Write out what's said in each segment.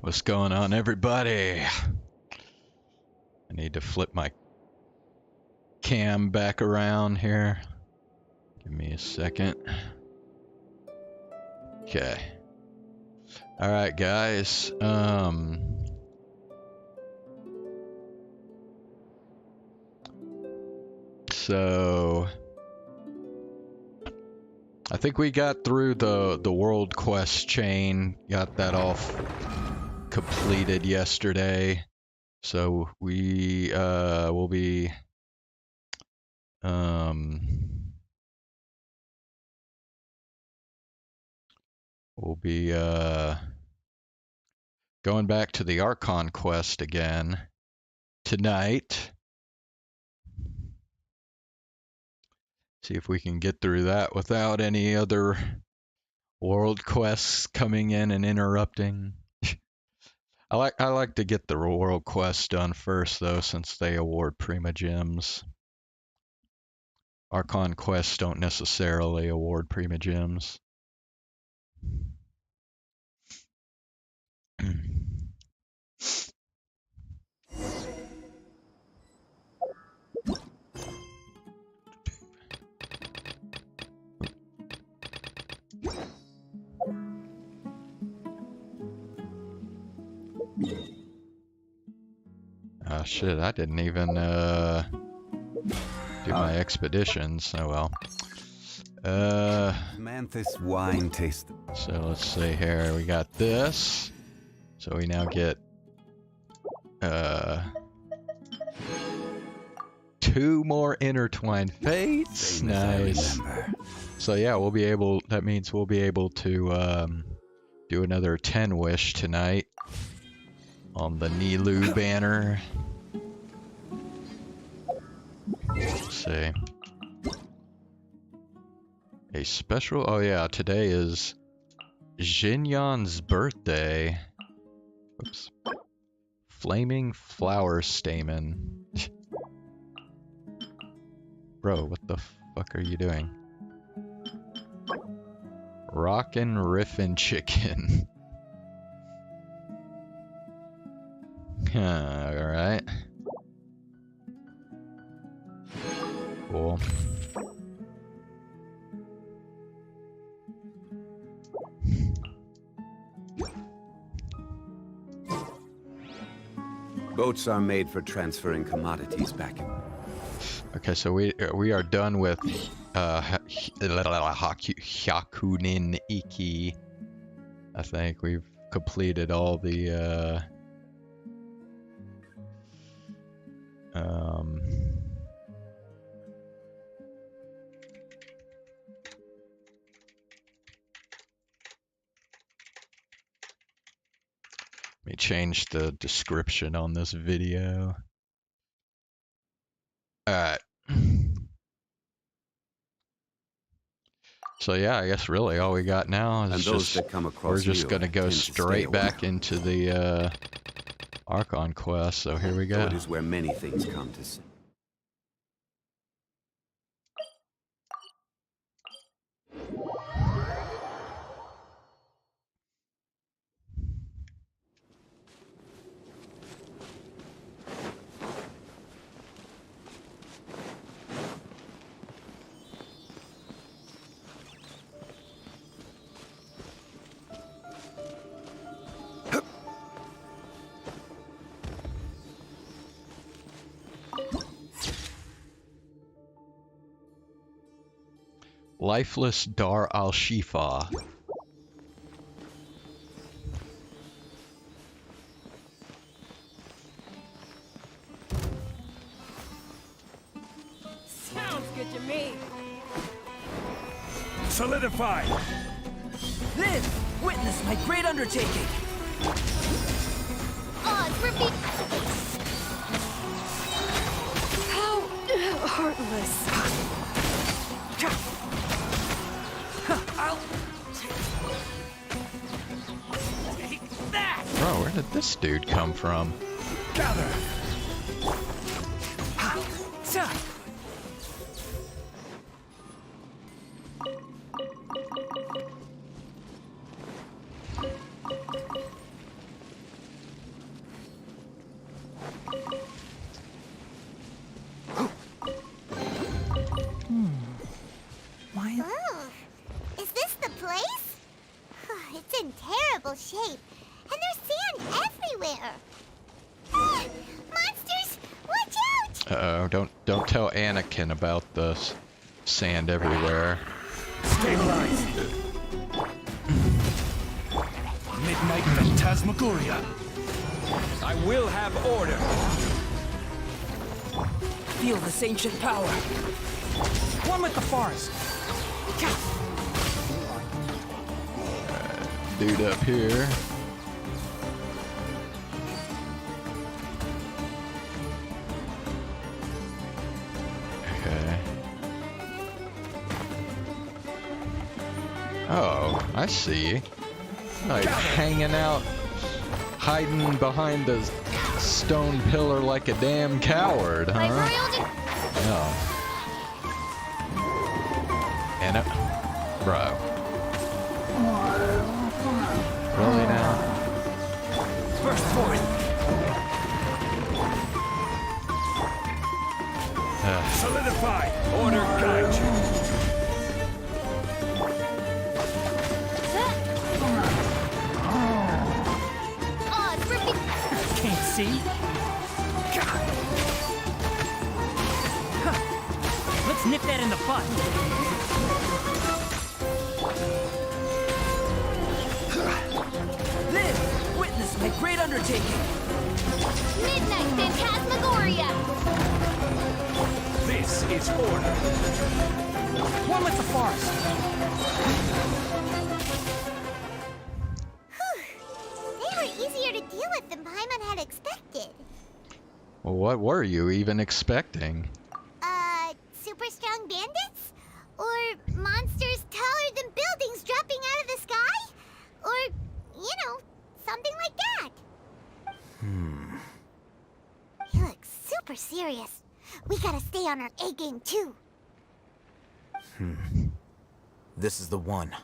What's going on, everybody? I need to flip my cam back around here. Give me a second. Okay. All right, guys. So I think we got through the world quest chain. Got that all completed yesterday. So we will be going back to the Archon quest again tonight. See if we can get through that without any other world quests coming in and interrupting. I like to get the world quests done first though, since they award Prima Gems. Archon quests don't necessarily award Prima Gems. Oh shit, I didn't even do my expeditions. Oh well. Manthus wine taste. So let's see here. We got this. So we now get 2 more intertwined fates. Nice. So yeah, we'll be able. That means we'll be able to do another 10 wish tonight on the Nilu banner. Let's see. A special. Oh yeah, today is Jinyan's birthday. Oops. Flaming flower stamen. Bro, what the fuck are you doing? Rockin' Riffin' Chicken. Alright. Cool. Boats are made for transferring commodities back. Okay, so we are done with Hyakunin Iki. I think we've completed all the let me change the description on this video. Alright. So yeah, I guess really all we got now is we're just gonna go straight back into the Archon quest, so here we go. So it is where many things come to see. Lifeless Dar al-Shifa. Sounds good to me. Solidify! Live! Witness my great undertaking! Odds repeat. How heartless. Take that! Bro, where did this dude come from? Gather! place? It's in terrible shape, and there's sand everywhere. Ah, monsters, watch out! Uh-oh, don't tell Anakin about the sand everywhere. Stabilize. Midnight Phantasmagoria. I will have order. Feel this ancient power. One with the forest. Dude up here. Okay. Oh, I see. Like hanging out, hiding behind the stone pillar like a damn coward, My huh? royal No. And it, bro. Really now? Burst forth. Solidify. Order guide you. Oh, it's ripping. Can't see. Huh. Let's nip that in the bud. Live! Witness my great undertaking. Midnight Phantasmagoria. This is order. One with the forest. They were easier to deal with than Paimon had expected. Well, what were you even expecting? Super strong bandits? Or monsters taller than buildings dropping out of the sky? Or, you know, something like that. He looks super serious. We gotta stay on our A game too. This is the one.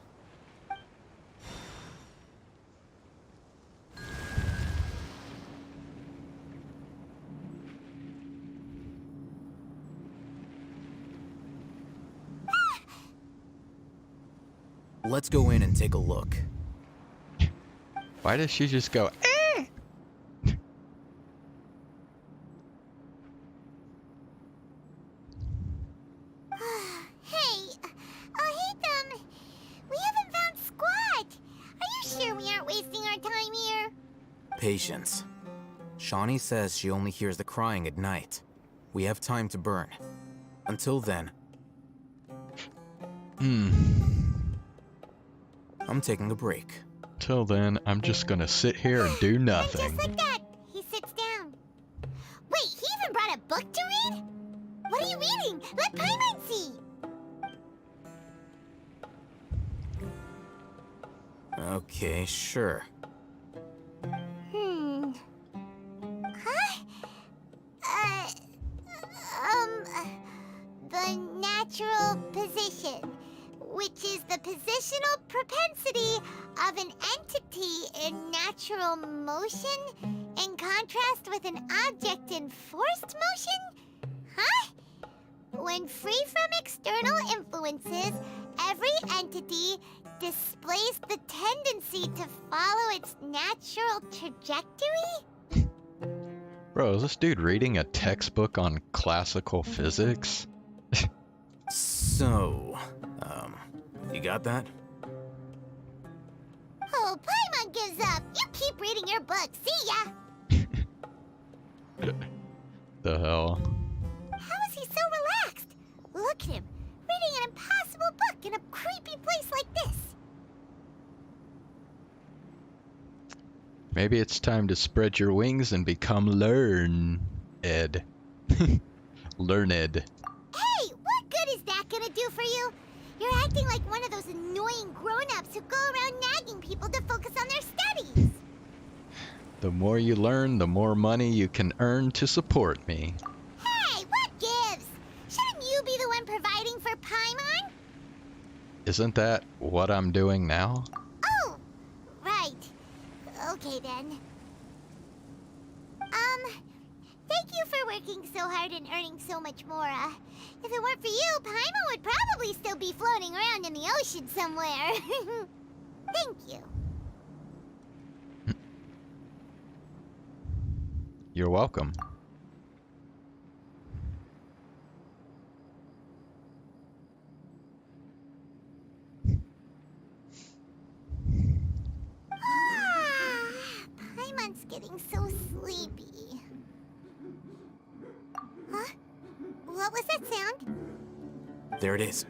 Let's go in and take a look. Why does she just go, eh? Hey, we haven't found Squat. Are you sure we aren't wasting our time here? Patience. Shawnee says she only hears the crying at night. We have time to burn. Until then, I'm taking a break. Till then, I'm just gonna sit here and do And nothing. just like that, he sits down. Wait, he even brought a book to read? What are you reading? Let Paimon see. Okay, sure. Huh? The natural position, which is the positional propensity of an entity in natural motion in contrast with an object in forced motion? Huh? When free from external influences, every entity displays the tendency to follow its natural trajectory? Bro, is this dude reading a textbook on classical physics? So, you got that? Oh, Paimon gives up. You keep reading your book. See ya. The hell? How is he so relaxed? Look at him, reading an impossible book in a creepy place like this. Maybe it's time to spread your wings and become learned. Learned. Hey, what good is that gonna do for you? You're acting like one of those annoying grown-ups who go around nagging people to focus on their studies. The more you learn, the more money you can earn to support me. Hey, what gives? Shouldn't you be the one providing for Paimon? Isn't that what I'm doing now? Oh, right. Okay then. Thank you for working so hard and earning so much more. If it weren't for you, Paimon would probably still be floating around in the ocean somewhere. Thank you. You're welcome. Paimon's getting so sleepy. Huh? What was that sound? There it is.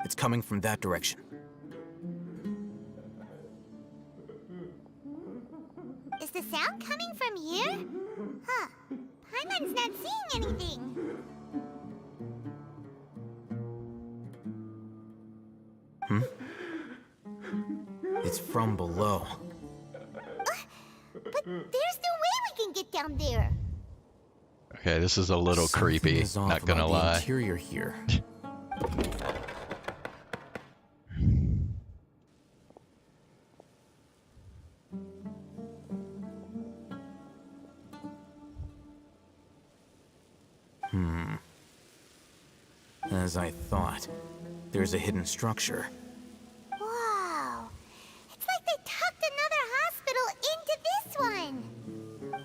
It's coming from that direction. Is the sound coming from here? Huh. Paimon's not seeing anything. It's from below. But there's no way we can get down there. Okay, this is a little Something creepy, is off not gonna about the lie. interior here. As I thought, there's a hidden structure. Wow. It's like they tucked another hospital into this one.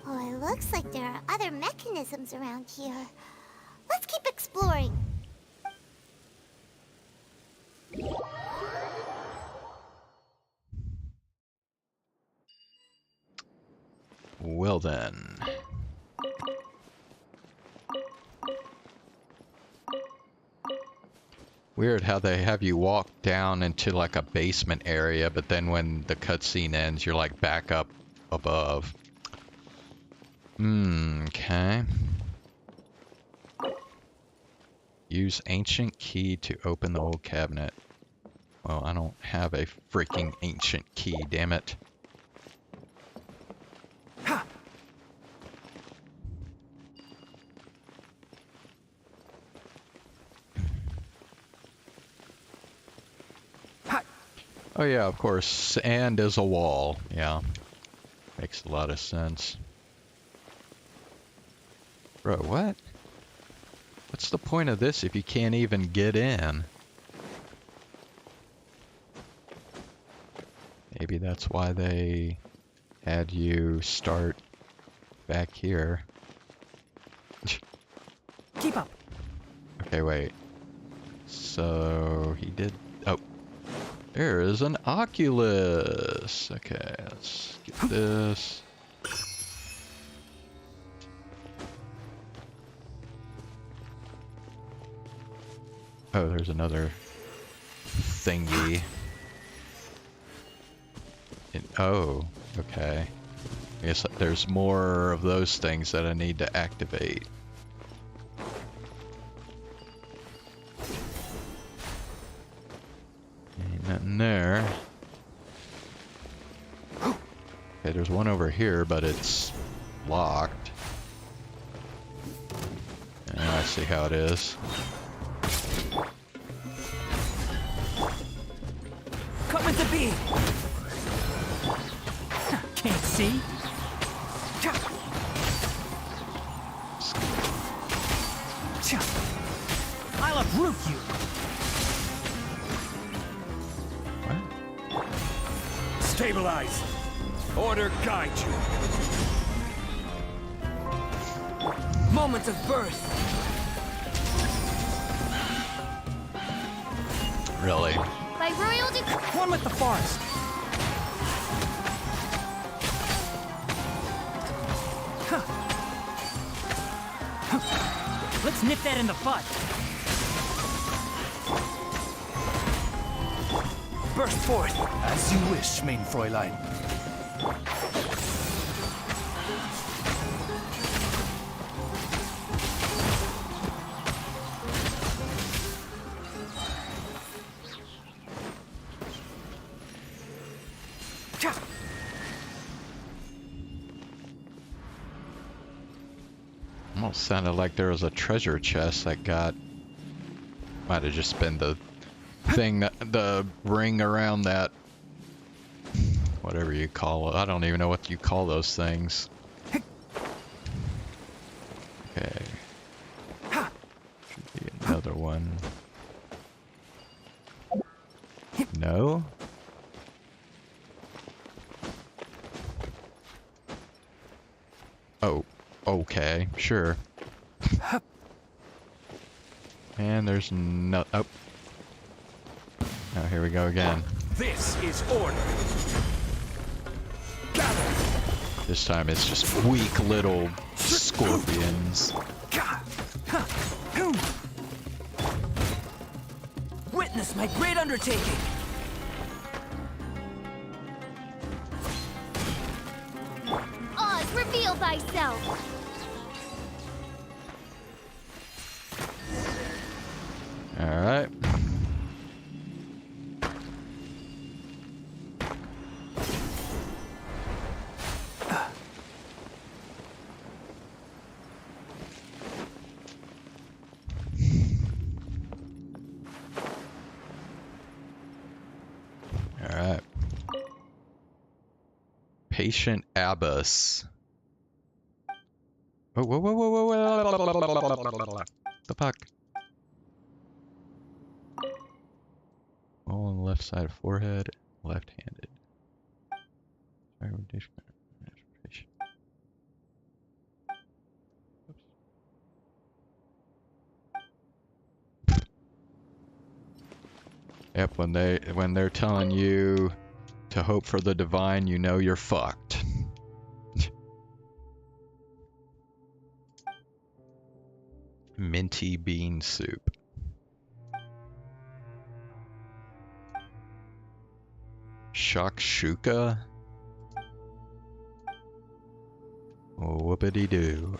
Oh, it looks like there are other mechanisms around here. Let's keep exploring. Well then. Weird how they have you walk down into like a basement area, but then when the cutscene ends, you're like back up above. Okay. Use ancient key to open the old cabinet. Well, I don't have a freaking ancient key, damn it. Oh yeah, of course, and as a wall. Yeah, makes a lot of sense. Bro, what? What's the point of this if you can't even get in? Maybe that's why they had you start back here. Keep up. Okay, wait. So he did. Oh, there is an Oculus. Okay, let's get this. Oh, there's another thingy. Oh, okay. I guess there's more of those things that I need to activate. Ain't nothing there. Okay, there's one over here, but it's locked. I see how it is. Cut with the beam. Can't see. I'll uproot you. What? Stabilize. Order guide you. Moment of birth. Really? By royal decree. One with the forest. Let's nip that in the bud. Burst forth. As you wish, mein Fräulein. Almost sounded like there was a treasure chest that got... Might have just been the thing that... the ring around that... whatever you call it. I don't even know what you call those things. Okay. Should be another one. No? Oh, okay, sure. And there's no. Oh. Oh, here we go again. This is order. Gather. This time it's just weak little scorpions. Witness my great undertaking. Oz, reveal thyself. Alright. Alright. Patient Abbas. Whoa, whoa, whoa, whoa, whoa, the fuck? All on the left side of forehead, left-handed. Yep, when they're telling you to hope for the divine, you know you're fucked. Minty bean soup. Shakshuka? Whoopity doo.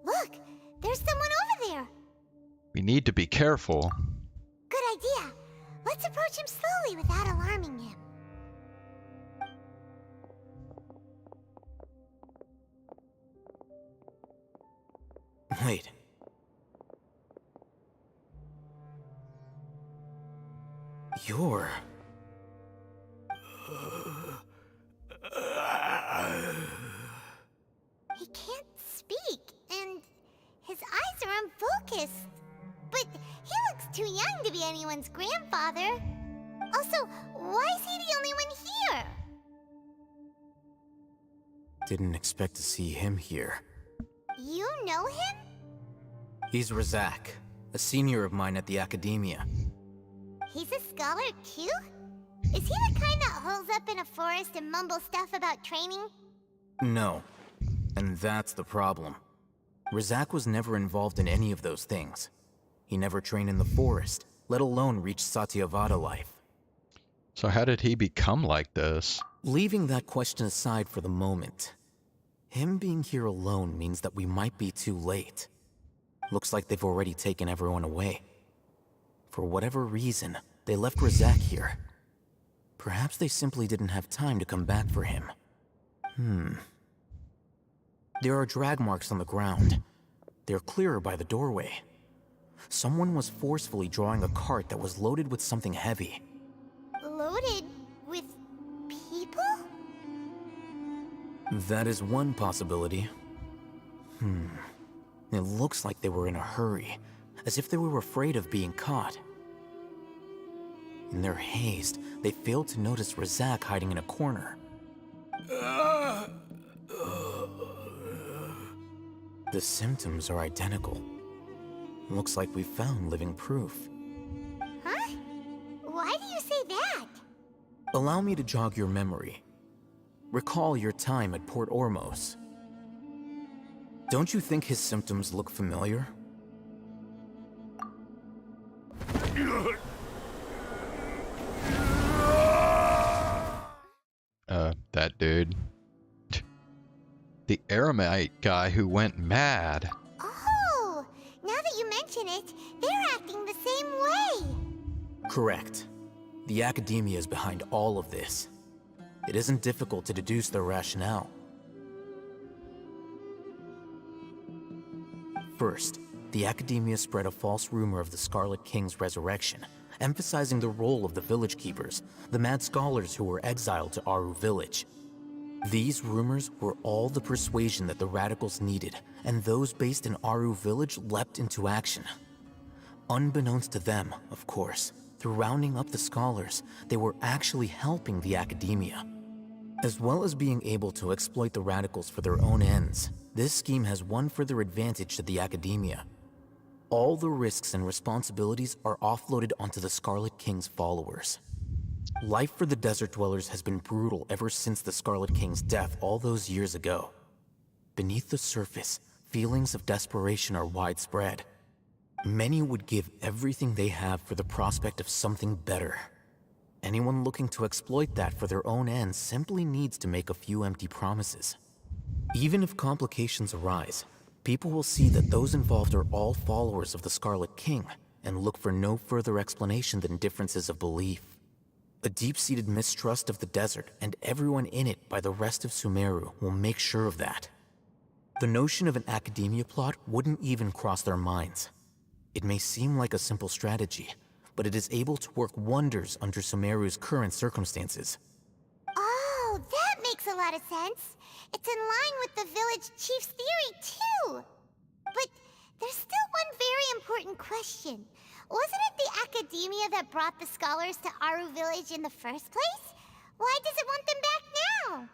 Look, there's someone over there. We need to be careful. Good idea. Let's approach him slowly without alarming him. Wait. You're... He can't speak, and his eyes are unfocused. But he looks too young to be anyone's grandfather. Also, why is he the only one here? Didn't expect to see him here. You know him? He's Razak, a senior of mine at the academia. He's a scholar too? Is he the kind that holes up in a forest and mumbles stuff about training? No. And that's the problem. Razak was never involved in any of those things. He never trained in the forest, let alone reach Satyavada life. So how did he become like this? Leaving that question aside for the moment, him being here alone means that we might be too late. Looks like they've already taken everyone away. For whatever reason, they left Razak here. Perhaps they simply didn't have time to come back for him. There are drag marks on the ground. They're clearer by the doorway. Someone was forcefully drawing a cart that was loaded with something heavy. Loaded with people? That is one possibility. It looks like they were in a hurry, as if they were afraid of being caught. In their haste, they failed to notice Razak hiding in a corner. The symptoms are identical. Looks like we found living proof. Huh? Why do you say that? Allow me to jog your memory. Recall your time at Port Ormos. Don't you think his symptoms look familiar? That dude. The Aramite guy who went mad. Oh, now that you mention it, they're acting the same way. Correct. The academia is behind all of this. It isn't difficult to deduce their rationale. First, the academia spread a false rumor of the Scarlet King's resurrection, emphasizing the role of the village keepers, the mad scholars who were exiled to Aru village. These rumors were all the persuasion that the radicals needed, and those based in Aru village leapt into action. Unbeknownst to them, of course, through rounding up the scholars, they were actually helping the academia. As well as being able to exploit the radicals for their own ends, this scheme has one further advantage to the academia. All the risks and responsibilities are offloaded onto the Scarlet King's followers. Life for the desert dwellers has been brutal ever since the Scarlet King's death all those years ago. Beneath the surface, feelings of desperation are widespread. Many would give everything they have for the prospect of something better. Anyone looking to exploit that for their own ends simply needs to make a few empty promises. Even if complications arise, people will see that those involved are all followers of the Scarlet King and look for no further explanation than differences of belief. A deep-seated mistrust of the desert and everyone in it by the rest of Sumeru will make sure of that. The notion of an academia plot wouldn't even cross their minds. It may seem like a simple strategy, but it is able to work wonders under Sumeru's current circumstances. Oh, that makes a lot of sense. It's in line with the village chief's theory, too. But there's still one very important question. Wasn't it the academia that brought the scholars to Aru village in the first place? Why does it want them back now?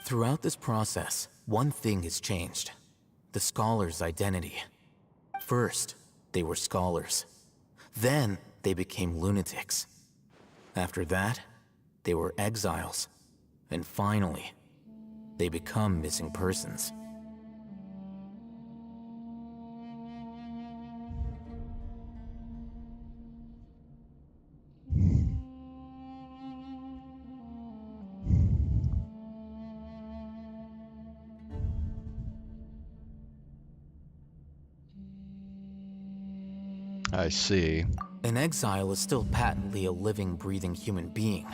Throughout this process, one thing has changed. The scholars' identity. First, they were scholars. Then, they became lunatics. After that, they were exiles. And finally, they become missing persons. I see. An exile is still patently a living, breathing human being.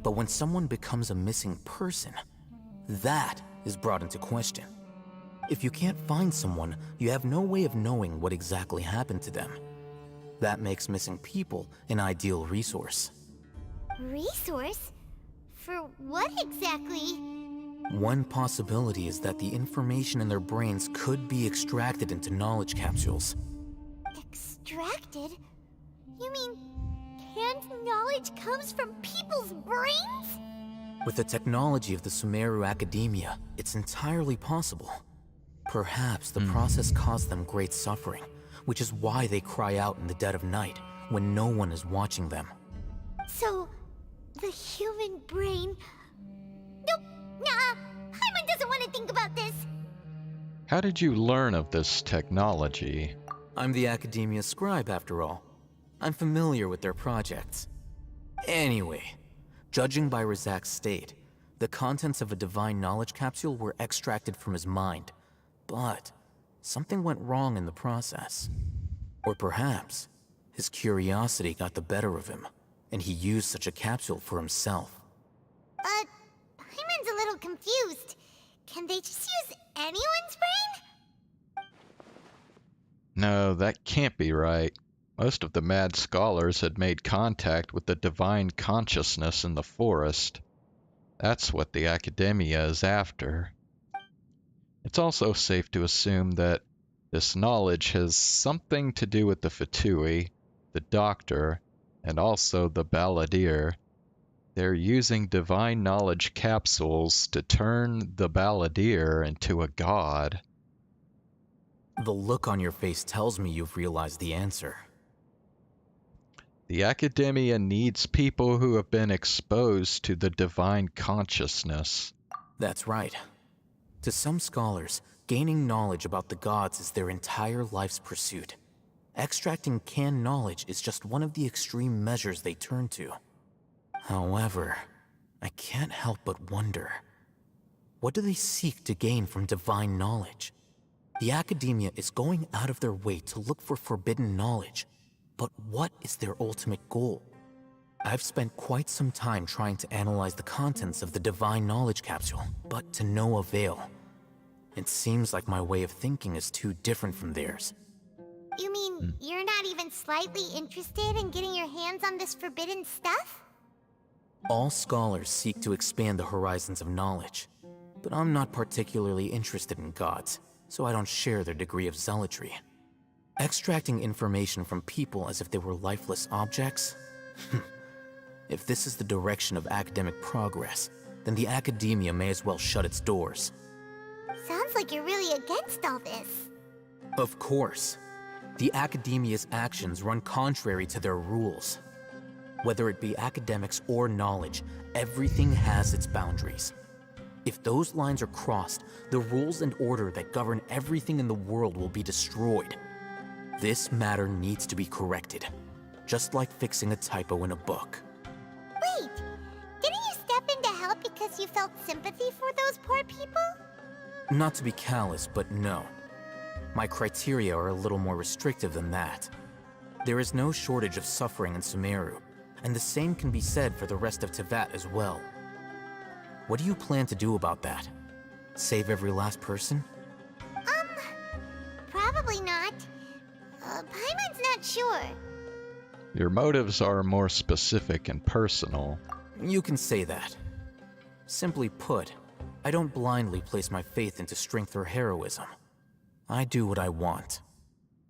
But when someone becomes a missing person, that is brought into question. If you can't find someone, you have no way of knowing what exactly happened to them. That makes missing people an ideal resource. Resource? For what exactly? One possibility is that the information in their brains could be extracted into knowledge capsules. Extracted? You mean canned knowledge comes from people's brains? With the technology of the Sumeru Academia, it's entirely possible. Perhaps the process caused them great suffering, which is why they cry out in the dead of night, when no one is watching them. So, the human brain... Nope, nah, Hyman doesn't want to think about this. How did you learn of this technology? I'm the Academia scribe, after all. I'm familiar with their projects. Anyway, judging by Razak's state, the contents of a divine knowledge capsule were extracted from his mind. But something went wrong in the process. Or perhaps his curiosity got the better of him, and he used such a capsule for himself. Hyman's a little confused. Can they just use anyone's brain? No, that can't be right. Most of the mad scholars had made contact with the divine consciousness in the forest. That's what the Academia is after. It's also safe to assume that this knowledge has something to do with the Fatui, the Doctor, and also the Balladeer. They're using divine knowledge capsules to turn the Balladeer into a god. The look on your face tells me you've realized the answer. The Academia needs people who have been exposed to the divine consciousness. That's right. To some scholars, gaining knowledge about the gods is their entire life's pursuit. Extracting canned knowledge is just one of the extreme measures they turn to. However, I can't help but wonder, what do they seek to gain from divine knowledge? The Academia is going out of their way to look for forbidden knowledge. But what is their ultimate goal? I've spent quite some time trying to analyze the contents of the Divine Knowledge Capsule, but to no avail. It seems like my way of thinking is too different from theirs. You mean you're not even slightly interested in getting your hands on this forbidden stuff? All scholars seek to expand the horizons of knowledge, but I'm not particularly interested in gods, so I don't share their degree of zealotry. Extracting information from people as if they were lifeless objects? If this is the direction of academic progress, then the academia may as well shut its doors. Sounds like you're really against all this. Of course. The academia's actions run contrary to their rules. Whether it be academics or knowledge, everything has its boundaries. If those lines are crossed, the rules and order that govern everything in the world will be destroyed. This matter needs to be corrected, just like fixing a typo in a book. Wait, didn't you step in to help because you felt sympathy for those poor people? Not to be callous, but no. My criteria are a little more restrictive than that. There is no shortage of suffering in Sumeru, and the same can be said for the rest of Teyvat as well. What do you plan to do about that? Save every last person? Probably not. Paimon's not sure. Your motives are more specific and personal. You can say that. Simply put, I don't blindly place my faith into strength or heroism. I do what I want.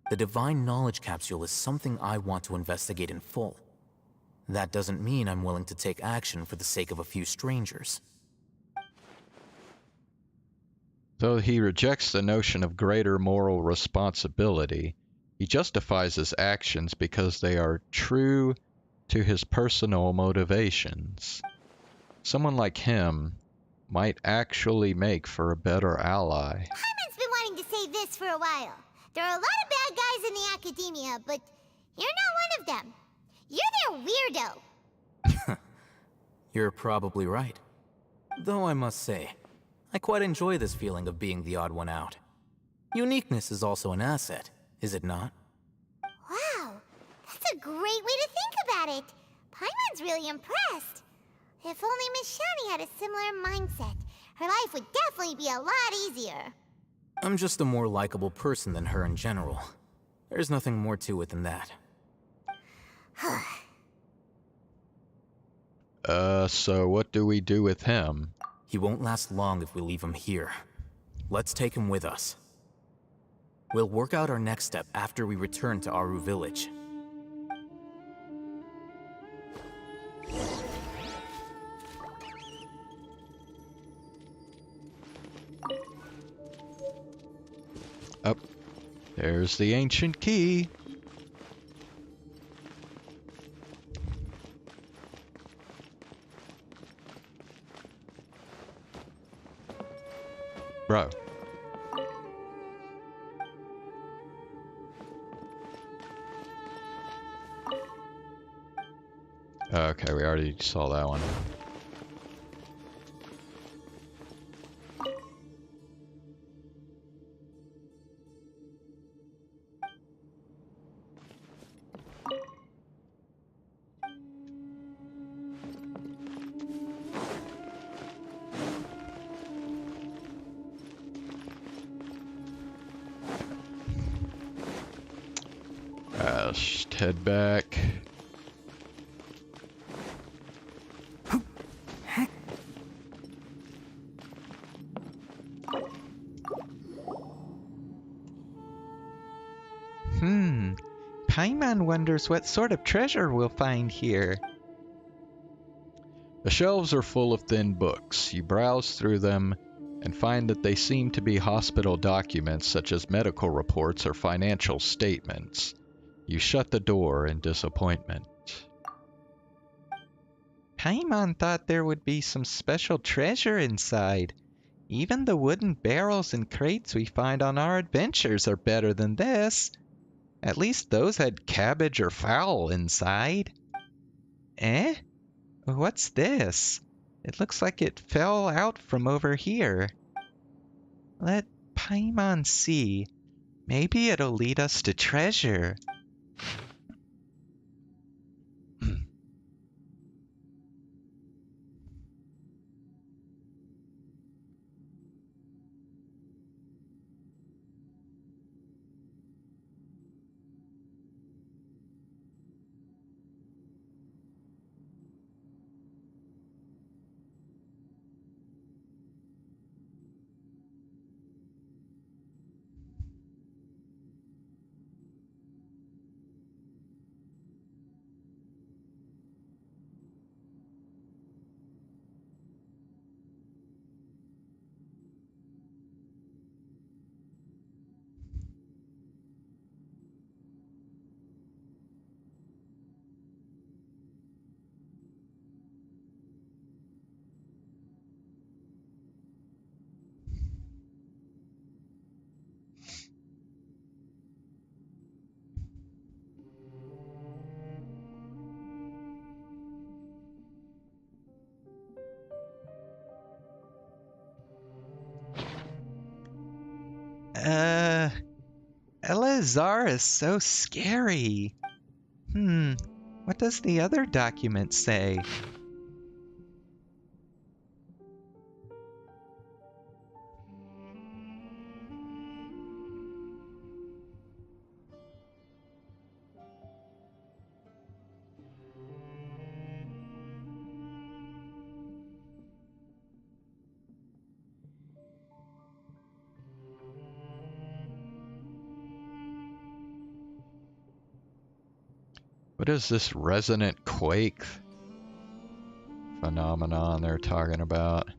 The Divine Knowledge Capsule is something I want to investigate in full. That doesn't mean I'm willing to take action for the sake of a few strangers. Though he rejects the notion of greater moral responsibility, he justifies his actions because they are true to his personal motivations. Someone like him might actually make for a better ally. Paimon's been wanting to say this for a while. There are a lot of bad guys in the academia, but you're not one of them. You're their weirdo. You're probably right. Though I must say, I quite enjoy this feeling of being the odd one out. Uniqueness is also an asset, is it not? Wow, that's a great way to think about it. Paimon's really impressed. If only Miss Shani had a similar mindset, her life would definitely be a lot easier. I'm just a more likable person than her in general. There's nothing more to it than that. So what do we do with him? He won't last long if we leave him here. Let's take him with us. We'll work out our next step after we return to Aru Village. Up. There's the ancient key. Bro. Okay, we already saw that one. Just head back. Paimon wonders what sort of treasure we'll find here. The shelves are full of thin books. You browse through them and find that they seem to be hospital documents such as medical reports or financial statements. You shut the door in disappointment. Paimon thought there would be some special treasure inside. Even the wooden barrels and crates we find on our adventures are better than this. At least those had cabbage or fowl inside. Eh? What's this? It looks like it fell out from over here. Let Paimon see. Maybe it'll lead us to treasure. Azar is so scary. What does the other document say? What is this resonant quake phenomenon they're talking about?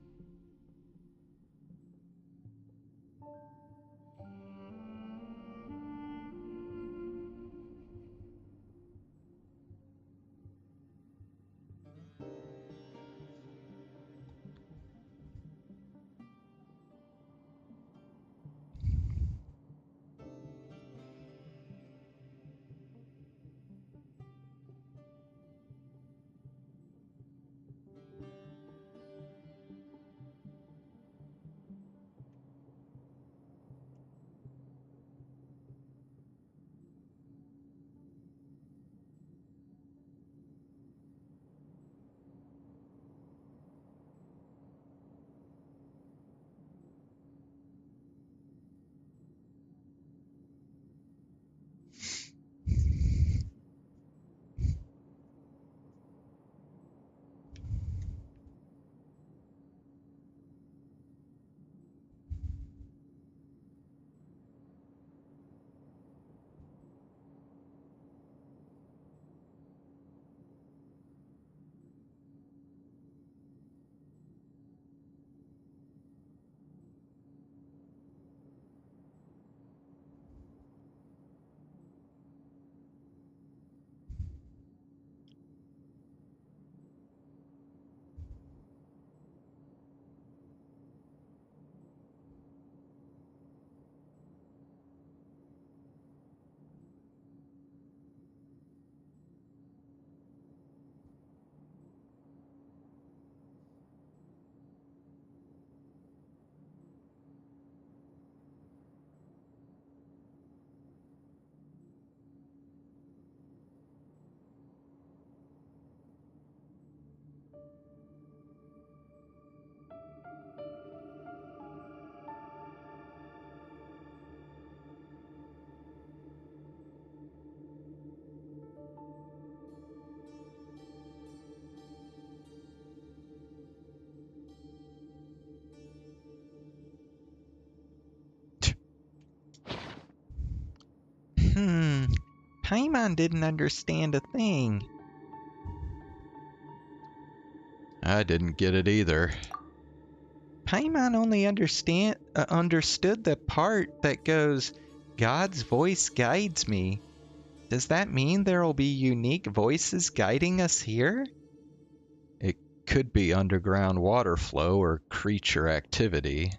Paimon didn't understand a thing. I didn't get it either. Paimon only understood the part that goes, God's voice guides me. Does that mean there will be unique voices guiding us here? It could be underground water flow or creature activity.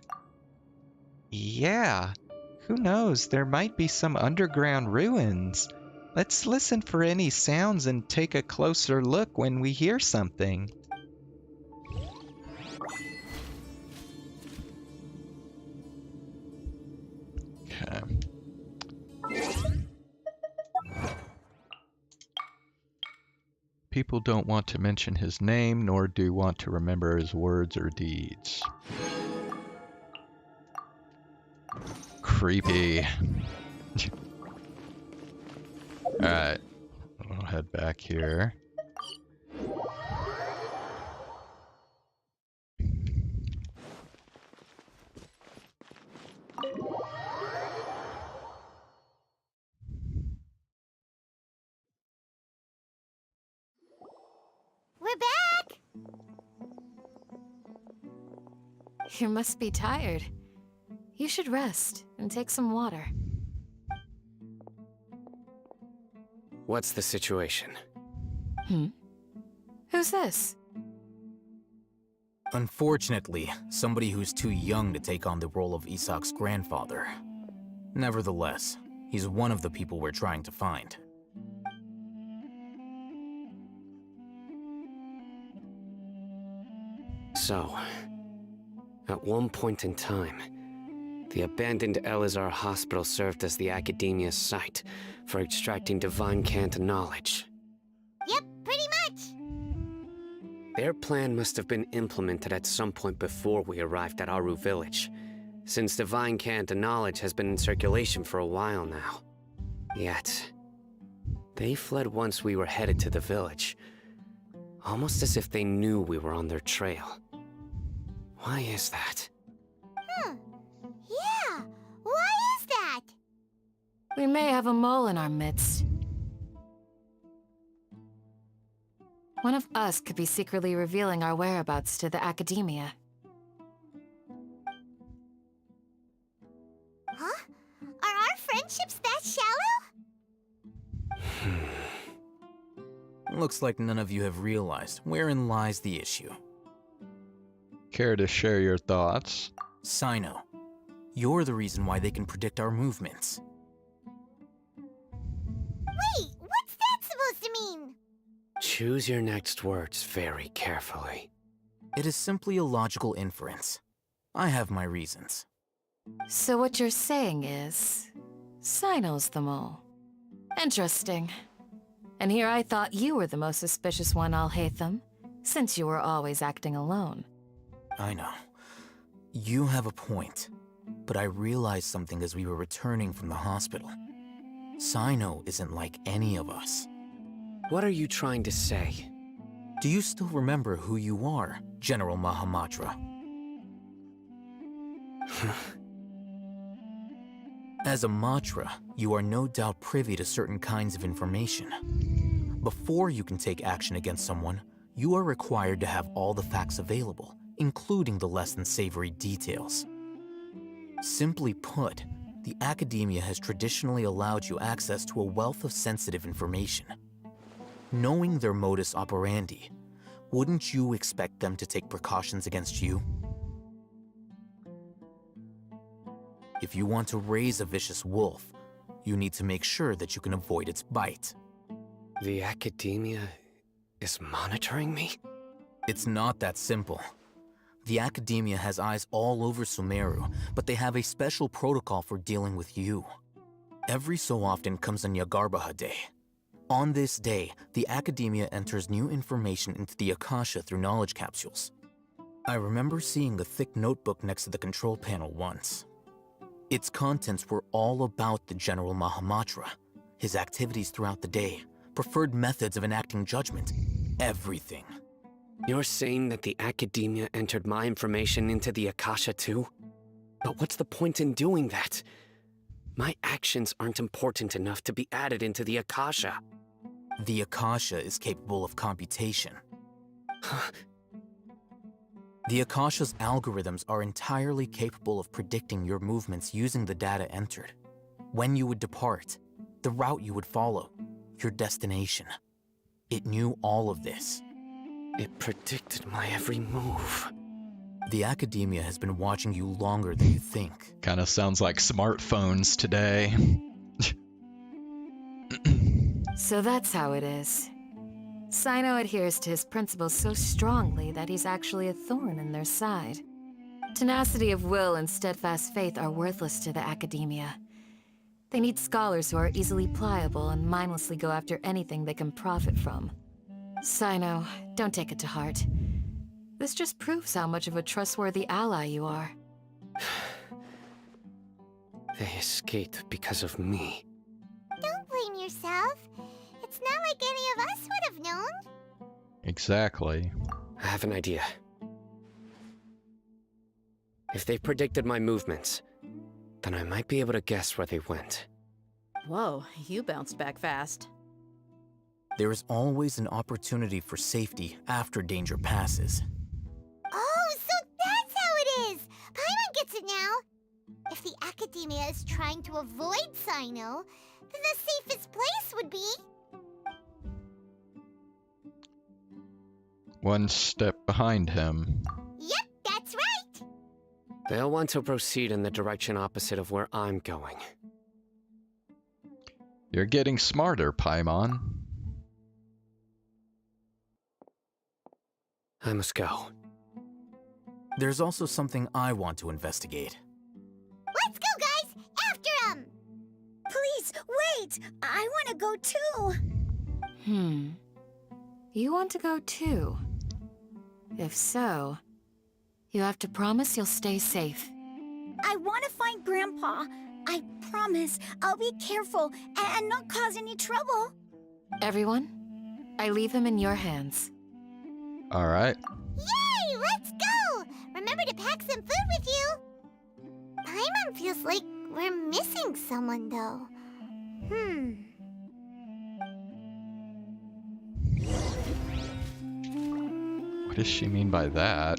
Yeah. Who knows? There might be some underground ruins. Let's listen for any sounds and take a closer look when we hear something. Okay. People don't want to mention his name, nor do want to remember his words or deeds. Creepy. Alright, we'll head back here. We're back! You must be tired. You should rest and take some water. What's the situation? Who's this? Unfortunately, somebody who's too young to take on the role of Isak's grandfather. Nevertheless, he's one of the people we're trying to find. So, at one point in time, The abandoned Elazar hospital served as the Academia's site for extracting divine cant knowledge. Yep, pretty much. Their plan must have been implemented at some point before we arrived at Aru village, since divine cant knowledge has been in circulation for a while now. Yet, they fled once we were headed to the village, almost as if they knew we were on their trail. Why is that? Yeah, why is that? We may have a mole in our midst. One of us could be secretly revealing our whereabouts to the Academia. Huh? Are our friendships that shallow? Looks like none of you have realized wherein lies the issue. Care to share your thoughts? Sino, you're the reason why they can predict our movements. Wait, what's that supposed to mean? Choose your next words very carefully. It is simply a logical inference. I have my reasons. So what you're saying is, Sino's the mole. Interesting. And here I thought you were the most suspicious one, Alhaitham, since you were always acting alone. I know. You have a point, but I realized something as we were returning from the hospital. Sino isn't like any of us. What are you trying to say? Do you still remember who you are, General Mahamatra? As a Matra, you are no doubt privy to certain kinds of information. Before you can take action against someone, you are required to have all the facts available, including the less than savory details. Simply put, the Academia has traditionally allowed you access to a wealth of sensitive information. Knowing their modus operandi, wouldn't you expect them to take precautions against you? If you want to raise a vicious wolf, you need to make sure that you can avoid its bite. The Academia is monitoring me? It's not that simple. The Academia has eyes all over Sumeru, but they have a special protocol for dealing with you. Every so often comes a Nyagarbaha Day. On this day, the Academia enters new information into the Akasha through knowledge capsules. I remember seeing a thick notebook next to the control panel once. Its contents were all about the General Mahamatra, his activities throughout the day, preferred methods of enacting judgment, everything. You're saying that the Academia entered my information into the Akasha too? But what's the point in doing that? My actions aren't important enough to be added into the Akasha. The Akasha is capable of computation. The Akasha's algorithms are entirely capable of predicting your movements using the data entered. When you would depart, the route you would follow, your destination. It knew all of this. It predicted my every move. The Academia has been watching you longer than you think. Kinda sounds like smartphones today. So that's how it is. Sino adheres to his principles so strongly that he's actually a thorn in their side. Tenacity of will and steadfast faith are worthless to the Academia. They need scholars who are easily pliable and mindlessly go after anything they can profit from. Sino, don't take it to heart. This just proves how much of a trustworthy ally you are. They escaped because of me. Don't blame yourself. It's not like any of us would have known. Exactly. I have an idea. If they predicted my movements, then I might be able to guess where they went. Whoa, you bounced back fast. There is always an opportunity for safety after danger passes. Oh, so that's how it is! Paimon gets it now! If the Academia is trying to avoid Sino, then the safest place would be... One step behind him. Yep, that's right! They'll want to proceed in the direction opposite of where I'm going. You're getting smarter, Paimon. I must go. There's also something I want to investigate. Let's go, guys! After him! Please, wait! I want to go too! You want to go too? If so, you have to promise you'll stay safe. I want to find Grandpa. I promise I'll be careful and not cause any trouble. Everyone, I leave him in your hands. All right. Yay! Let's go! Remember to pack some food with you! Paimon feels like we're missing someone, though. What does she mean by that?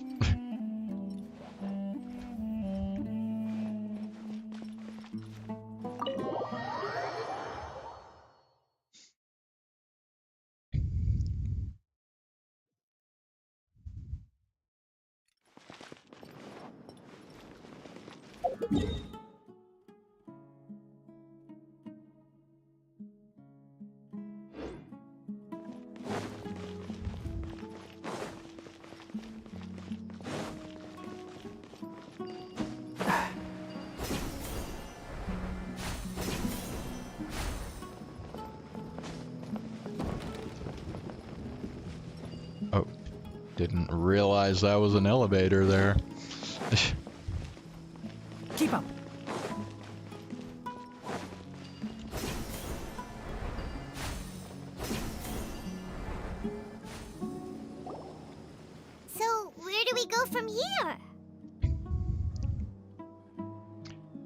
Oh, didn't realize that was an elevator there. Keep up. So, where do we go from here?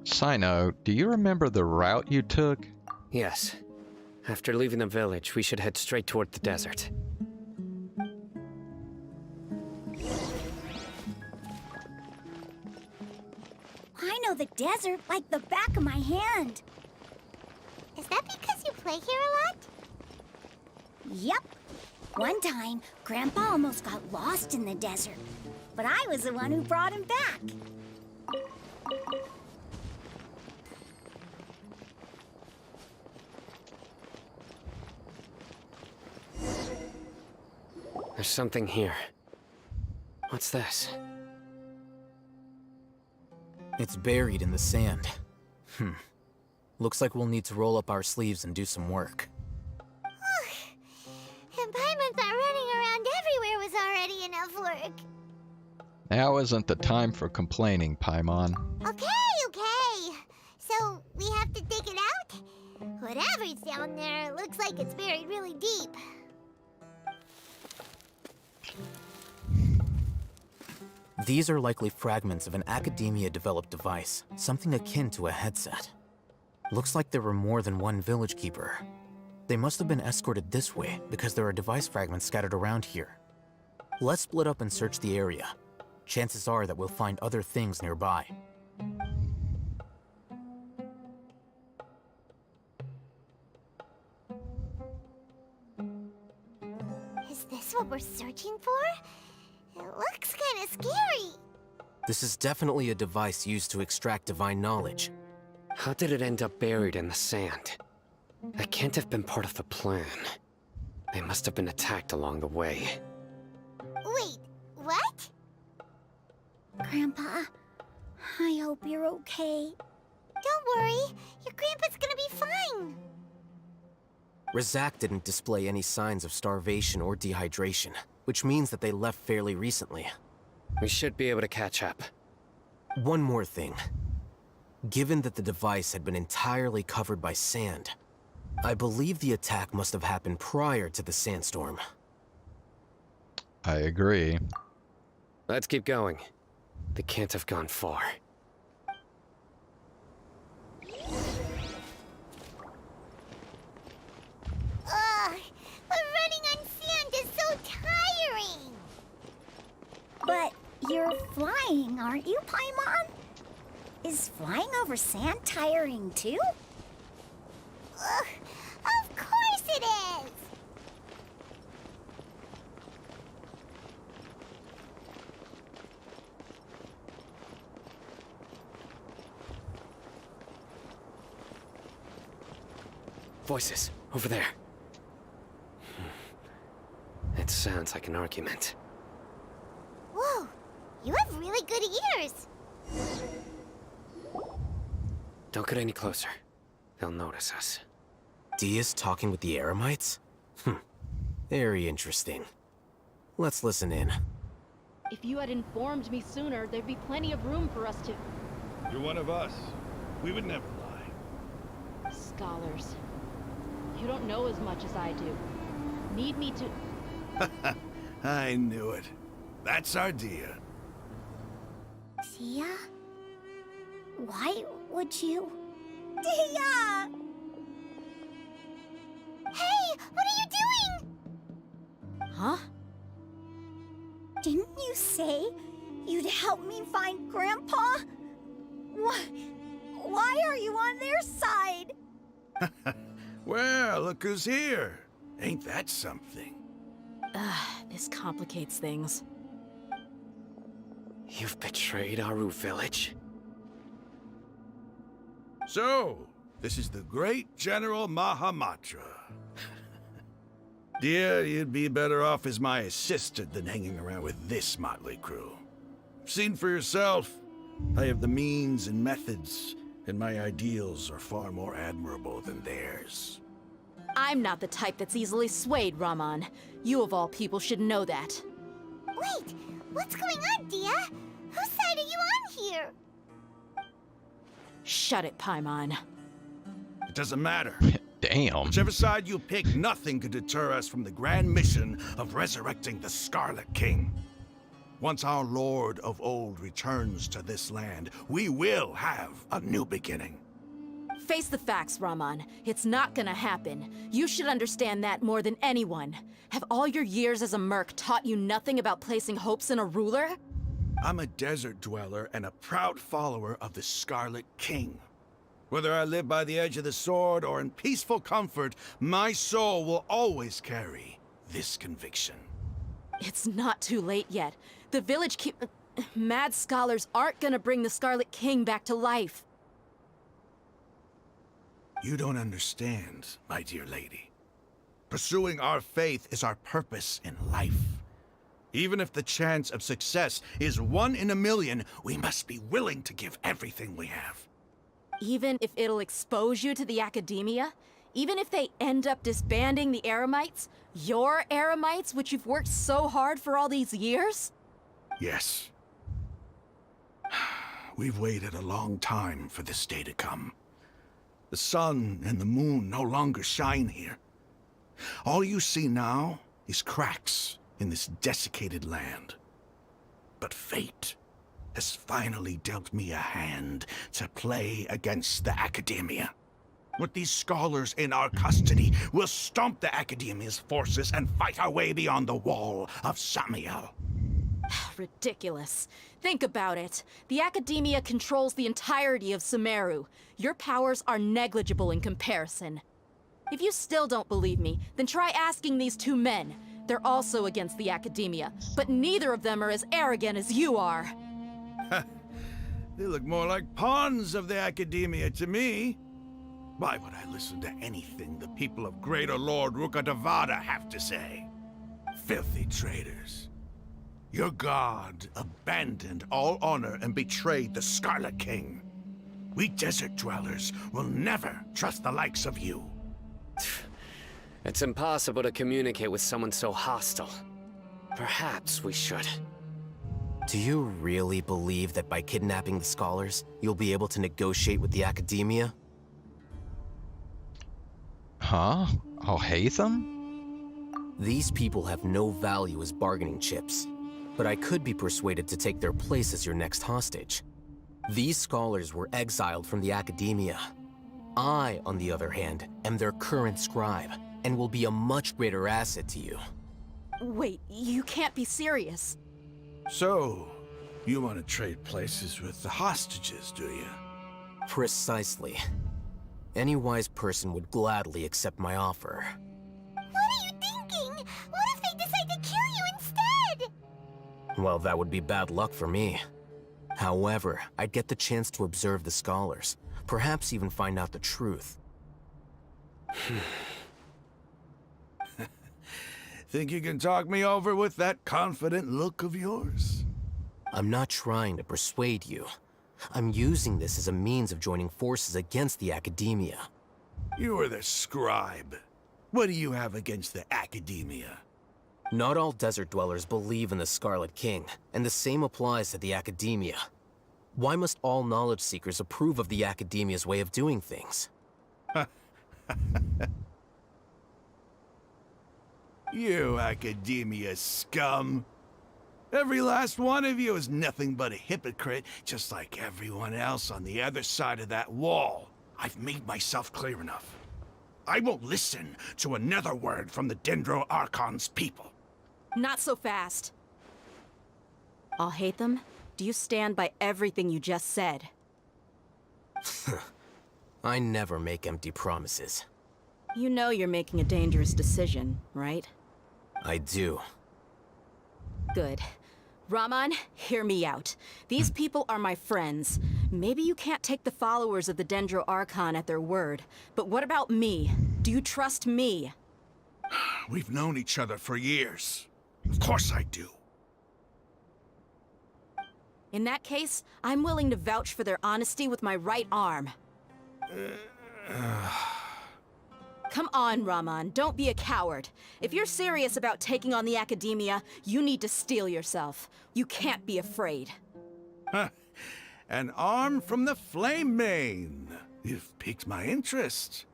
Sino, do you remember the route you took? Yes. After leaving the village, we should head straight toward the desert. I know the desert like the back of my hand. Is that because you play here a lot? Yep. One time, Grandpa almost got lost in the desert, but I was the one who brought him back. There's something here. What's this? It's buried in the sand. Looks like we'll need to roll up our sleeves and do some work. And Paimon thought running around everywhere was already enough work. Now isn't the time for complaining, Paimon. Okay. So, we have to dig it out? Whatever's down there looks like it's buried really deep. These are likely fragments of an academia-developed device, something akin to a headset. Looks like there were more than one village keeper. They must have been escorted this way because there are device fragments scattered around here. Let's split up and search the area. Chances are that we'll find other things nearby. Is this what we're searching for? It looks kind of scary. This is definitely a device used to extract divine knowledge. How did it end up buried in the sand? That can't have been part of the plan. They must have been attacked along the way. Wait, what? Grandpa, I hope you're okay. Don't worry, your grandpa's gonna be fine. Razak didn't display any signs of starvation or dehydration, which means that they left fairly recently. We should be able to catch up. One more thing. Given that the device had been entirely covered by sand, I believe the attack must have happened prior to the sandstorm. I agree. Let's keep going. They can't have gone far. Ugh, but running on sand is so tiring. But you're flying, aren't you, Paimon? Is flying over sand tiring too? Ugh, of course it is. Voices, over there. It sounds like an argument. Whoa, you have really good ears. Don't get any closer. They'll notice us. Dia's talking with the Eremites? Very interesting. Let's listen in. If you had informed me sooner, there'd be plenty of room for us to... You're one of us. We would never lie. Scholars. You don't know as much as I do. Need me to... I knew it. That's our Dia. Dia? Why would you? Dia! Hey, what are you doing? Huh? Didn't you say you'd help me find Grandpa? Why are you on their side? Well, look who's here. Ain't that something? This complicates things. You've betrayed Aru village? So, this is the great General Mahamatra. Dear, you'd be better off as my assistant than hanging around with this motley crew. Seen for yourself, I have the means and methods, and my ideals are far more admirable than theirs. I'm not the type that's easily swayed, Raman. You of all people should know that. Wait, what's going on, Dia? Whose side are you on here? Shut it, Paimon. It doesn't matter. Damn. Whichever side you pick, nothing could deter us from the grand mission of resurrecting the Scarlet King. Once our Lord of Old returns to this land, we will have a new beginning. Face the facts, Raman. It's not gonna happen. You should understand that more than anyone. Have all your years as a merc taught you nothing about placing hopes in a ruler? I'm a desert dweller and a proud follower of the Scarlet King. Whether I live by the edge of the sword or in peaceful comfort, my soul will always carry this conviction. It's not too late yet. The village mad scholars aren't gonna bring the Scarlet King back to life. You don't understand, my dear lady. Pursuing our faith is our purpose in life. Even if the chance of success is 1 in a million, we must be willing to give everything we have. Even if it'll expose you to the academia? Even if they end up disbanding the Eremites? Your Eremites, which you've worked so hard for all these years? Yes. We've waited a long time for this day to come. The sun and the moon no longer shine here. All you see now is cracks in this desiccated land. But fate has finally dealt me a hand to play against the Academia. With these scholars in our custody, we'll stomp the Academia's forces and fight our way beyond the wall of Samiel. Ridiculous. Think about it. The Academia controls the entirety of Sumeru. Your powers are negligible in comparison. If you still don't believe me, then try asking these 2 men. They're also against the Academia, but neither of them are as arrogant as you are. They look more like pawns of the Academia to me. Why would I listen to anything the people of Greater Lord Rukkhadevada have to say? Filthy traitors. Your god abandoned all honor and betrayed the Scarlet King. We desert dwellers will never trust the likes of you. It's impossible to communicate with someone so hostile. Perhaps we should. Do you really believe that by kidnapping the scholars, you'll be able to negotiate with the Academia? Huh? I'll hate them? These people have no value as bargaining chips, but I could be persuaded to take their place as your next hostage. These scholars were exiled from the Academia. I, on the other hand, am their current scribe, and will be a much greater asset to you. Wait, you can't be serious. So, you want to trade places with the hostages, do you? Precisely. Any wise person would gladly accept my offer. What are you thinking? What if they decide to kill you instead? Well, that would be bad luck for me. However, I'd get the chance to observe the scholars, perhaps even find out the truth. Think you can talk me over with that confident look of yours? I'm not trying to persuade you. I'm using this as a means of joining forces against the Academia. You are the scribe. What do you have against the Academia? Not all desert dwellers believe in the Scarlet King, and the same applies to the Academia. Why must all knowledge seekers approve of the Academia's way of doing things? You Academia scum. Every last one of you is nothing but a hypocrite, just like everyone else on the other side of that wall. I've made myself clear enough. I won't listen to another word from the Dendro Archon's people. Not so fast. I'll hate them. Do you stand by everything you just said? I never make empty promises. You know you're making a dangerous decision, right? I do. Good. Raman, hear me out. These people are my friends. Maybe you can't take the followers of the Dendro Archon at their word, but what about me? Do you trust me? We've known each other for years. Of course I do. In that case, I'm willing to vouch for their honesty with my right arm. Come on, Raman, don't be a coward. If you're serious about taking on the Academia, you need to steel yourself. You can't be afraid. An arm from the Flame Mane. You've piqued my interest.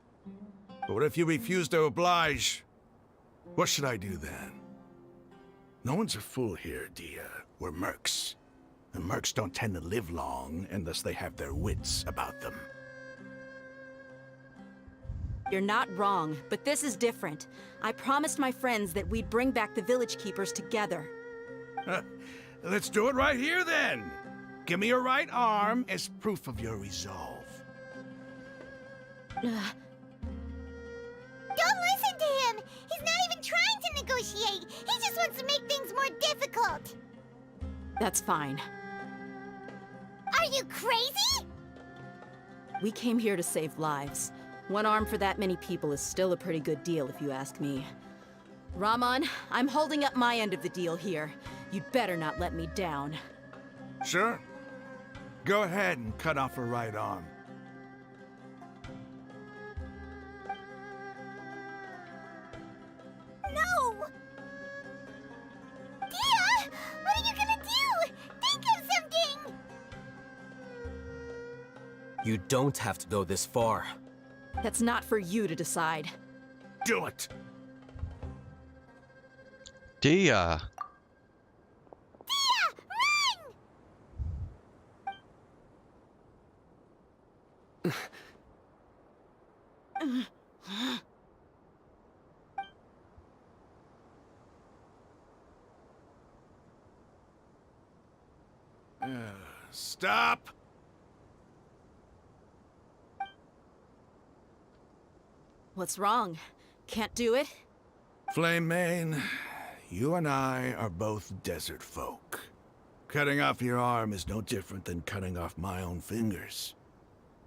But what if you refuse to oblige? What should I do then? No one's a fool here, Dia. We're mercs. And mercs don't tend to live long unless they have their wits about them. You're not wrong, but this is different. I promised my friends that we'd bring back the Village Keepers together. Let's do it right here, then. Give me your right arm as proof of your resolve. Don't listen to him! He's not even trying to negotiate! He just wants to make things more difficult! That's fine. Are you crazy? We came here to save lives. One arm for that many people is still a pretty good deal, if you ask me. Raman, I'm holding up my end of the deal here. You'd better not let me down. Sure. Go ahead and cut off her right arm. No! Dia! What are you gonna do? Think of something! You don't have to go this far. That's not for you to decide. Do it! Dia! Dia! Run! Stop! What's wrong? Can't do it? Flame Mane, you and I are both desert folk. Cutting off your arm is no different than cutting off my own fingers.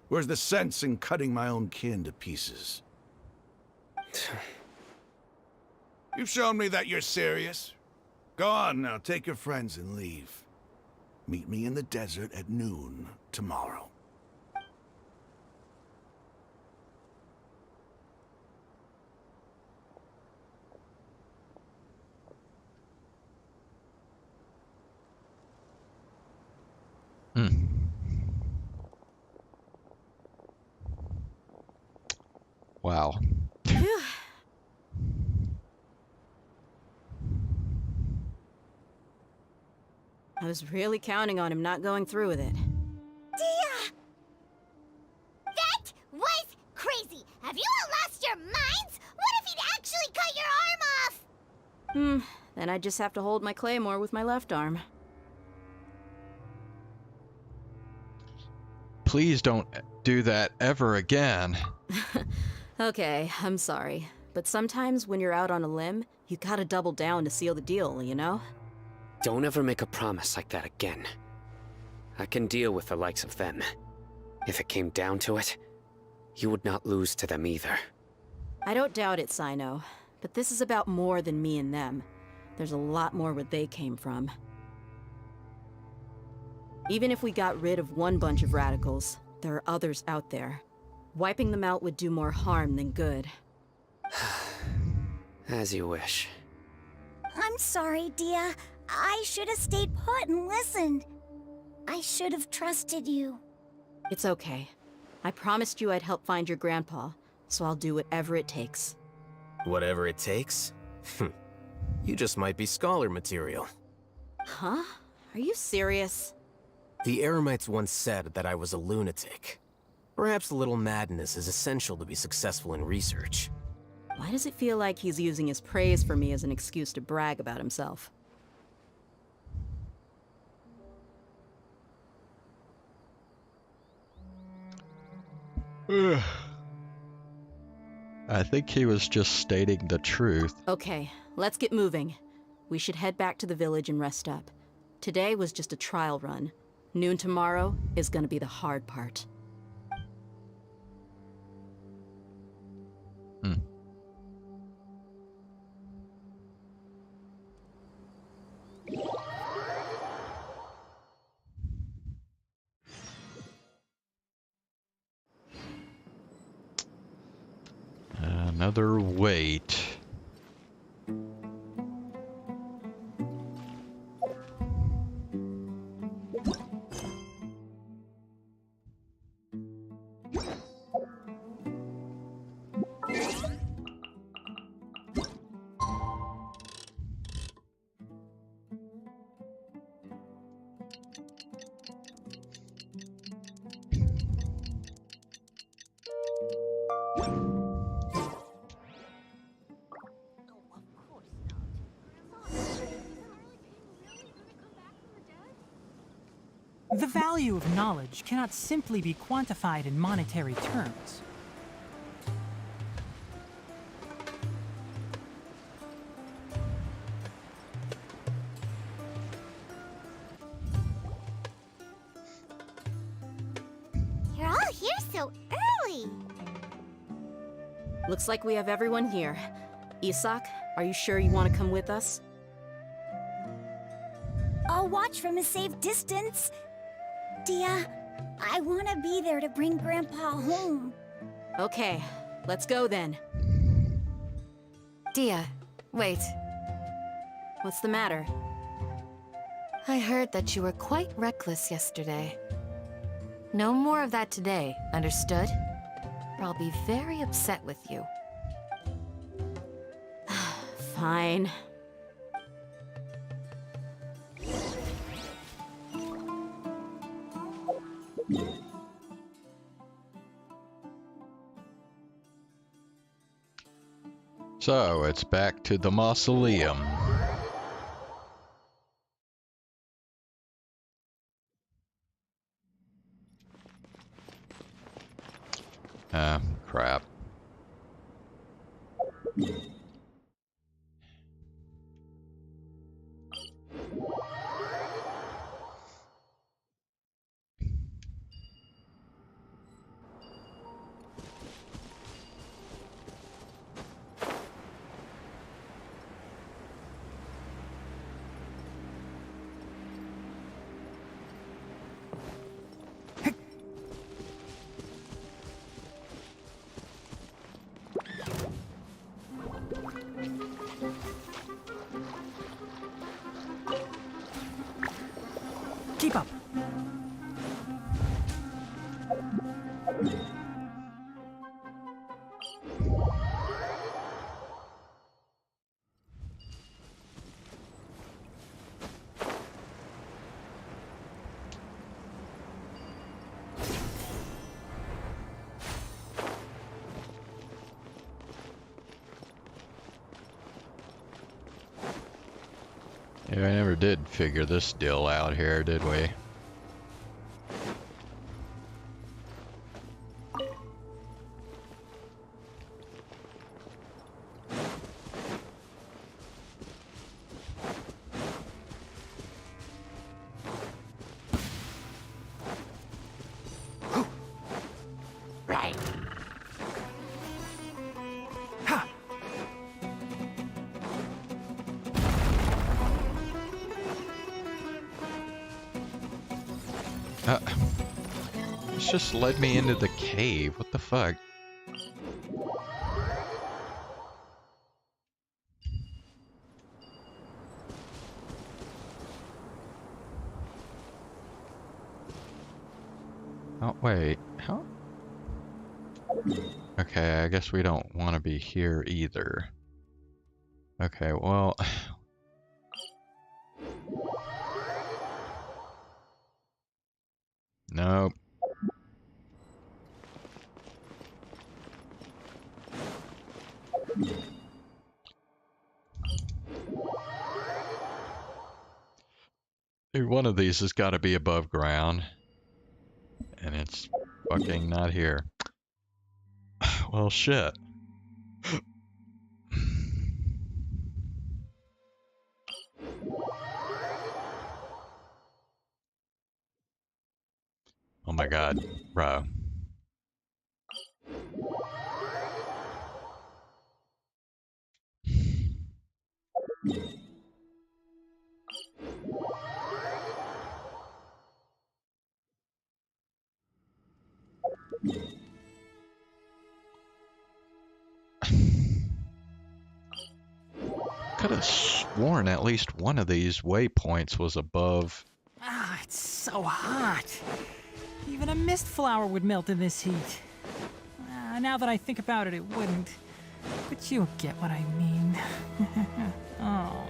Where's the sense in cutting my own kin to pieces? You've shown me that you're serious. Go on now, take your friends and leave. Meet me in the desert at noon tomorrow. Wow. I was really counting on him not going through with it. Dia! That was crazy! Have you all lost your minds? What if he'd actually cut your arm off? Then I just have to hold my claymore with my left arm. Please don't do that ever again. Okay, I'm sorry. But sometimes when you're out on a limb, you gotta double down to seal the deal, you know? Don't ever make a promise like that again. I can deal with the likes of them. If it came down to it, you would not lose to them either. I don't doubt it, Sino. But this is about more than me and them. There's a lot more where they came from. Even if we got rid of one bunch of radicals, there are others out there. Wiping them out would do more harm than good. As you wish. I'm sorry, Dia. I should have stayed put and listened. I should have trusted you. It's okay. I promised you I'd help find your grandpa, so I'll do whatever it takes. Whatever it takes? You just might be scholar material. Huh? Are you serious? The Eremites once said that I was a lunatic. Perhaps a little madness is essential to be successful in research. Why does it feel like he's using his praise for me as an excuse to brag about himself? I think he was just stating the truth. Okay, let's get moving. We should head back to the village and rest up. Today was just a trial run. Noon tomorrow is gonna be the hard part. Another wait. The value of knowledge cannot simply be quantified in monetary terms. You're all here so early. Looks like we have everyone here. Isak, are you sure you want to come with us? I'll watch from a safe distance. Dia, I want to be there to bring Grandpa home. Okay, let's go then. Dia, wait. What's the matter? I heard that you were quite reckless yesterday. No more of that today, understood? Or I'll be very upset with you. Fine. So, it's back to the mausoleum. Ah, crap. Keep up. Yeah, I never did figure this deal out here, did we? Right. This just led me into the cave. What the fuck? Oh, wait. How? Okay, I guess we don't want to be here either. Okay, well... Nope. Dude, one of these has got to be above ground. And it's fucking not here. Well, shit. Oh my god, bro. Could have sworn at least one of these waypoints was above. Ah, it's so hot. Even a mist flower would melt in this heat. Now that I think about it, it wouldn't. But you get what I mean. Oh.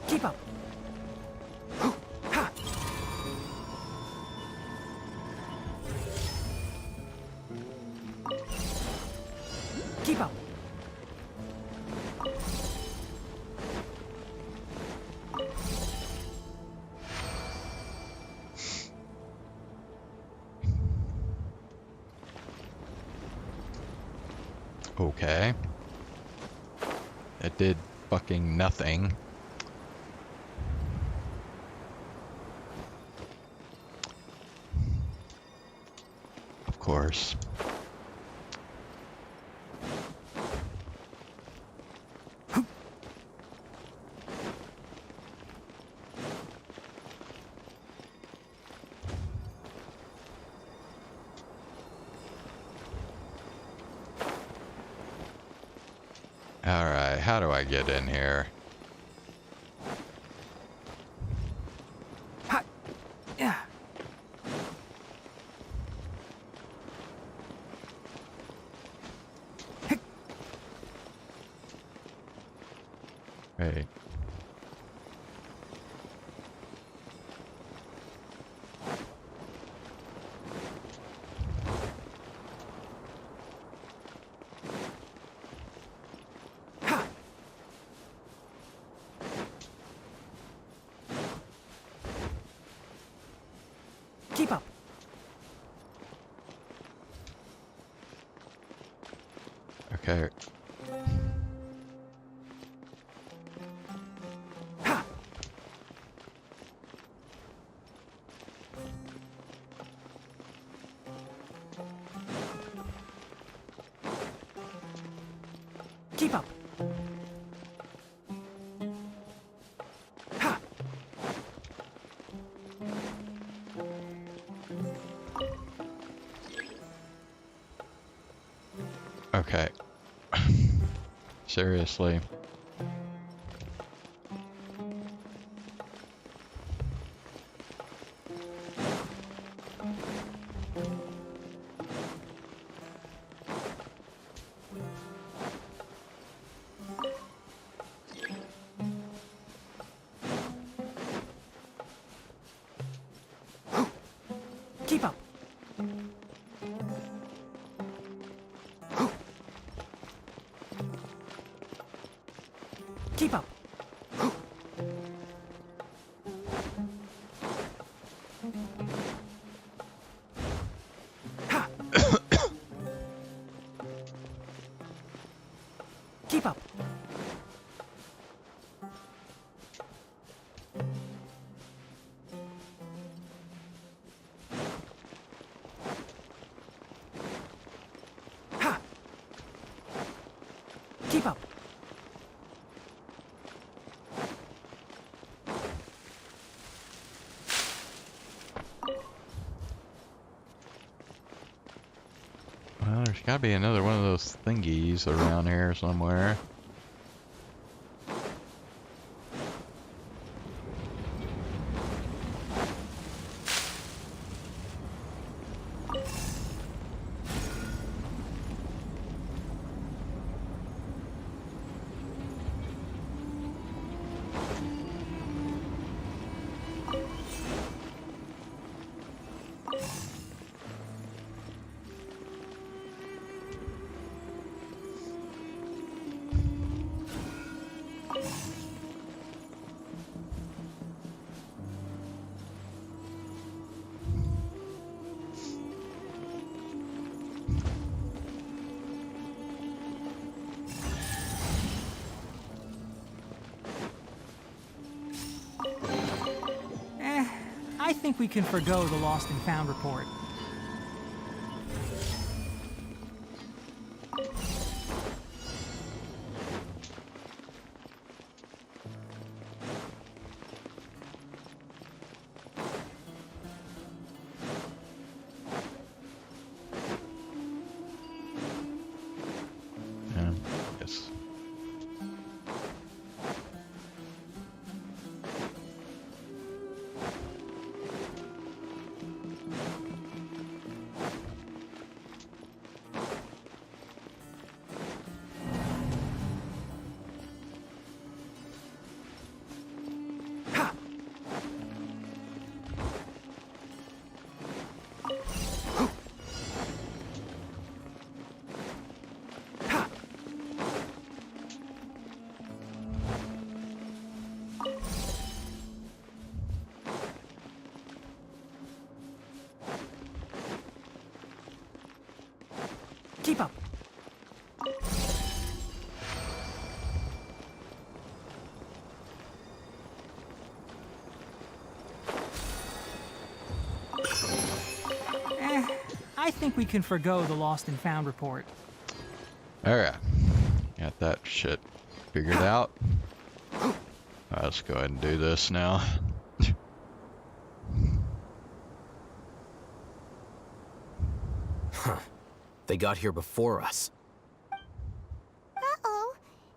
Keep up. Keep up. Okay. It did fucking nothing. Of course. Alright, how do I get in here? Yeah. Wait. Keep up. Okay. Keep up. Ha! Okay. Seriously. Keep up. Keep up. Ha! Keep up. Ha! Keep up. Well, there's gotta be another one of those thingies around here somewhere. I think we can forgo the lost and found report. Yeah, yes. Keep up. I think we can forgo the lost and found report. Alright. Got that shit figured out. Let's go ahead and do this now. Huh. They got here before us. Uh-oh.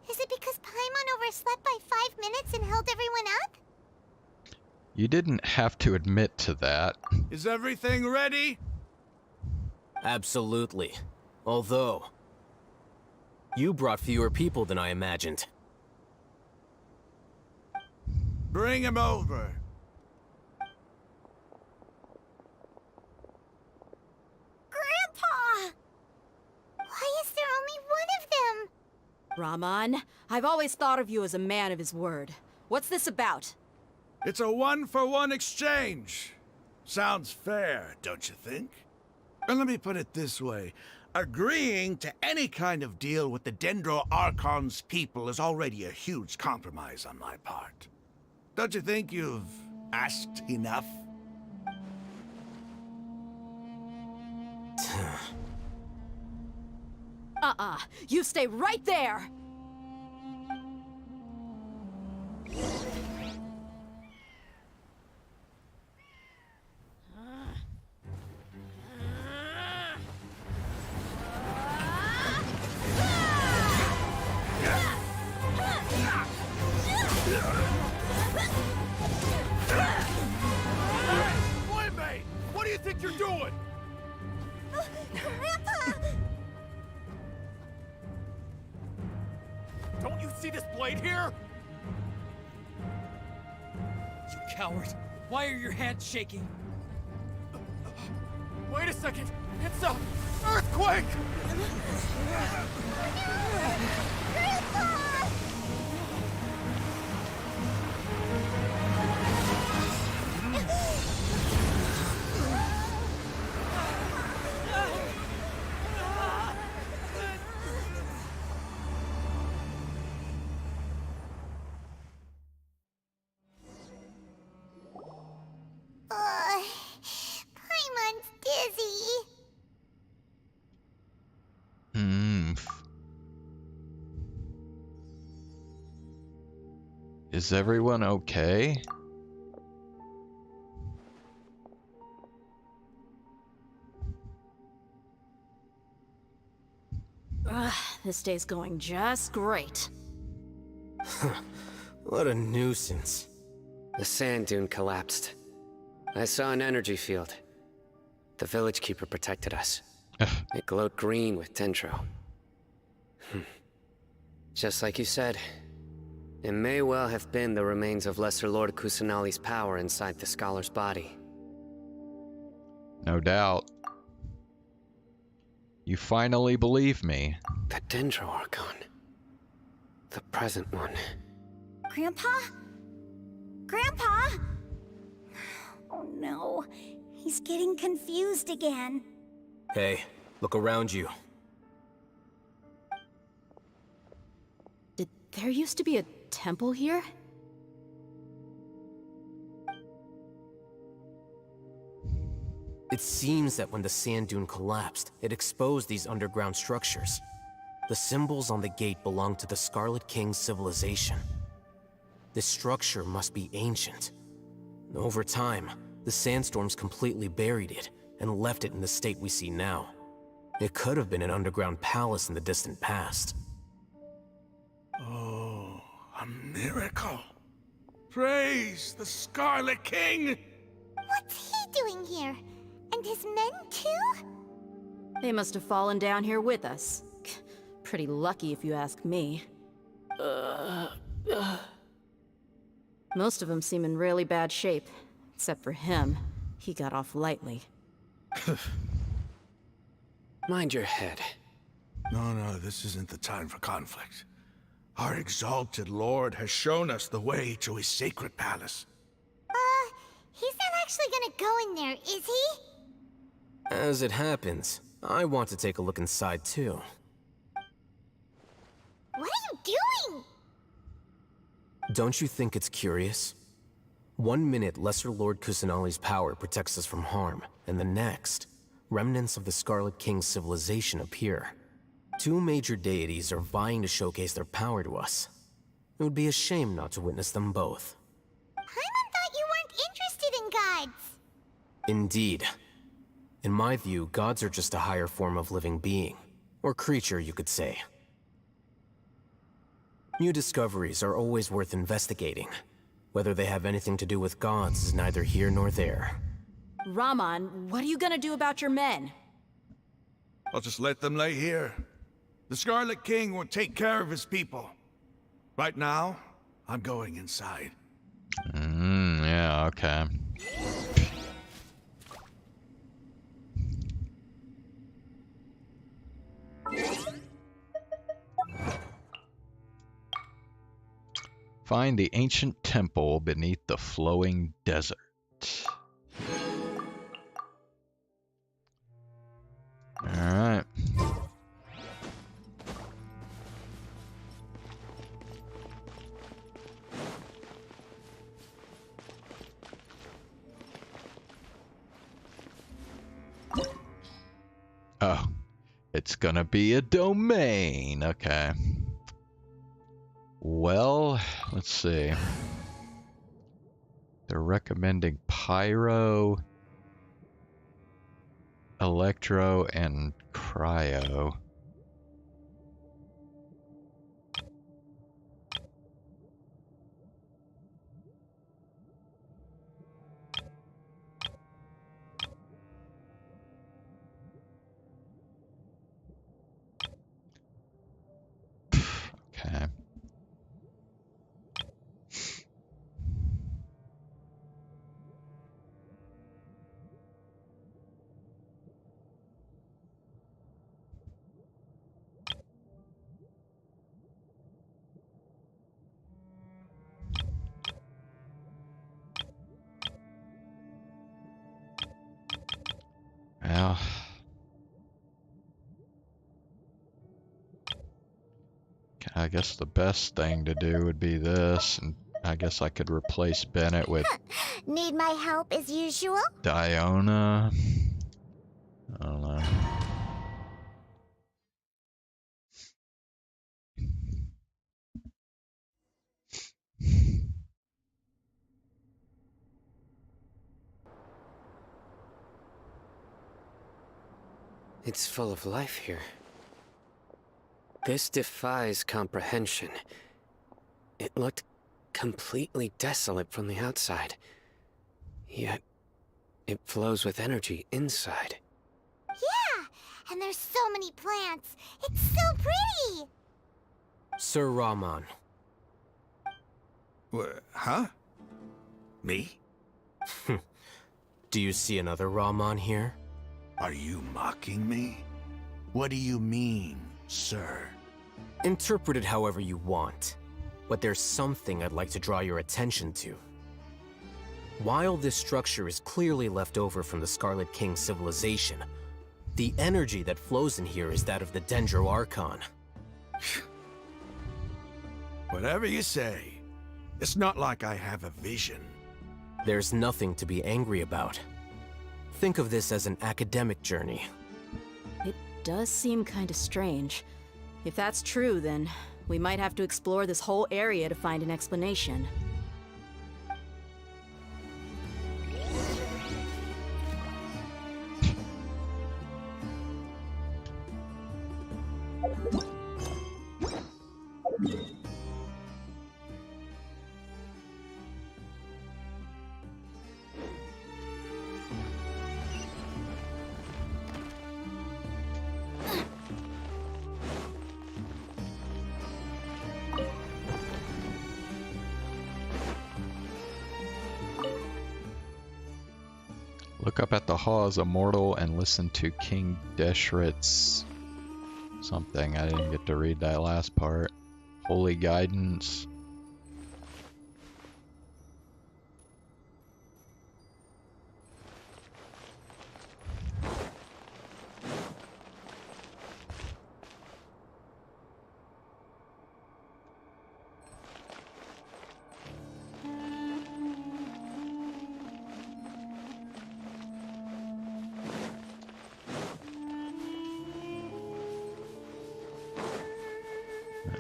Is it because Paimon overslept by 5 minutes and held everyone up? You didn't have to admit to that. Is everything ready? Absolutely. Although, you brought fewer people than I imagined. Bring him over. Grandpa! Why is there only one of them? Rahman, I've always thought of you as a man of his word. What's this about? It's a one-for-one exchange. Sounds fair, don't you think? And let me put it this way. Agreeing to any kind of deal with the Dendro Archon's people is already a huge compromise on my part. Don't you think you've asked enough? You stay right there! Playmate! What do you think you're doing? Grandpa! Don't you see this blade here? You coward! Why are your hands shaking? Wait a second! It's a earthquake! Paimon's dizzy. Is everyone okay? This day's going just great. What a nuisance. The sand dune collapsed. I saw an energy field. The village keeper protected us. It glowed green with dendro. Just like you said, it may well have been the remains of Lesser Lord Kusanali's power inside the scholar's body. No doubt. You finally believe me. The dendro archon. The present one. Grandpa? Grandpa? Oh no, he's getting confused again. Hey, look around you. Did there used to be a temple here? It seems that when the sand dune collapsed, it exposed these underground structures. The symbols on the gate belong to the Scarlet King's civilization. This structure must be ancient. Over time, the sandstorms completely buried it and left it in the state we see now. It could have been an underground palace in the distant past. Oh, a miracle. Praise the Scarlet King! What's he doing here? And his men too? They must have fallen down here with us. Pretty lucky if you ask me. Most of them seem in really bad shape. Except for him. He got off lightly. Mind your head. No, this isn't the time for conflict. Our exalted lord has shown us the way to his sacred palace. He's not actually gonna go in there, is he? As it happens, I want to take a look inside too. What are you doing? Don't you think it's curious? 1 minute, Lesser Lord Kusanali's power protects us from harm, and the next, remnants of the Scarlet King's civilization appear. 2 major deities are vying to showcase their power to us. It would be a shame not to witness them both. Paimon thought you weren't interested in gods. Indeed. In my view, gods are just a higher form of living being. Or creature, you could say. New discoveries are always worth investigating. Whether they have anything to do with gods is neither here nor there. Raman, what are you gonna do about your men? I'll just let them lay here. The Scarlet King will take care of his people. Right now, I'm going inside. Yeah, okay. Find the ancient temple beneath the flowing desert. Alright. Oh, it's gonna be a domain. Okay. Well, let's see. They're recommending pyro, electro, and cryo. Okay. Well, I guess the best thing to do would be this, and I guess I could replace Bennett with Need my help as usual? Diona. I don't know. It's full of life here. This defies comprehension. It looked completely desolate from the outside. Yet, it flows with energy inside. Yeah, and there's so many plants. It's so pretty. Sir Rahman. Huh? Me? Do you see another Rahman here? Are you mocking me? What do you mean, sir? Interpret it however you want, but there's something I'd like to draw your attention to. While this structure is clearly left over from the Scarlet King civilization, the energy that flows in here is that of the Dendro Archon. Whatever you say. It's not like I have a vision. There's nothing to be angry about. Think of this as an academic journey. It does seem kind of strange. If that's true, then we might have to explore this whole area to find an explanation. Look up at the halls immortal and listen to King Deshret's something. I didn't get to read that last part. Holy guidance.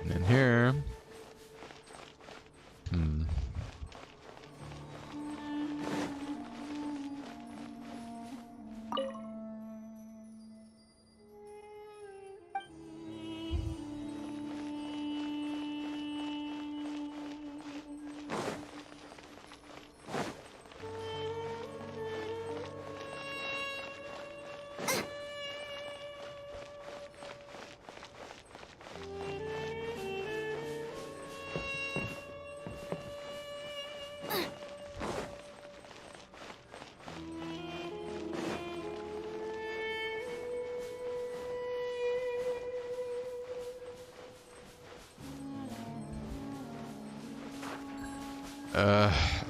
And in here,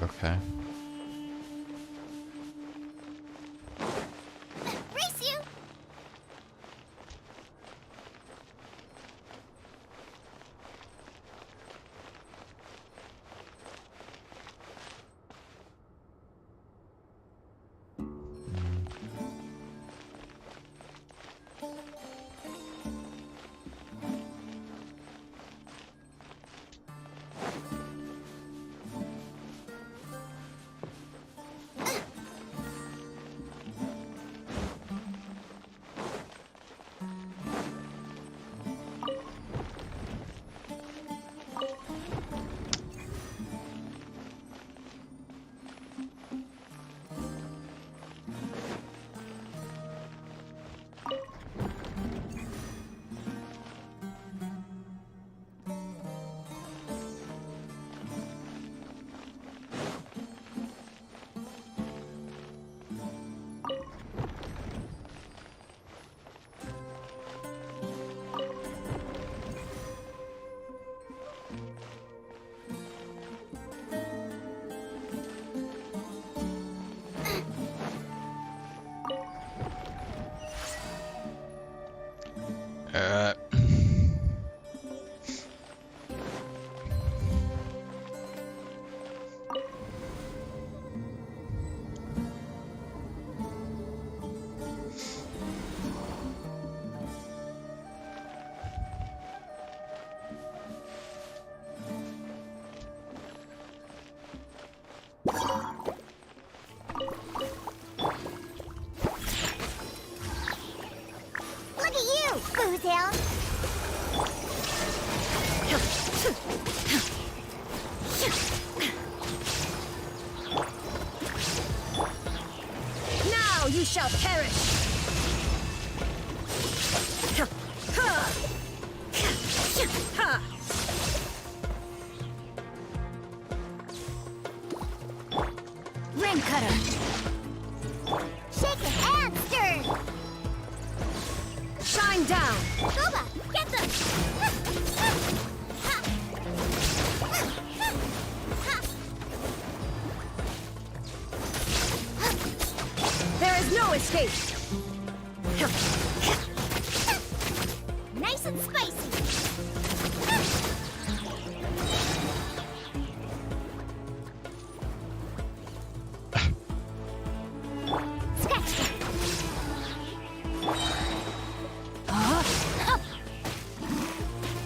okay. Race you! shall perish! Ring cutter! Shake it and stir! Shine down! Booba, get them! There is no escape! Nice and spicy! Scratch that!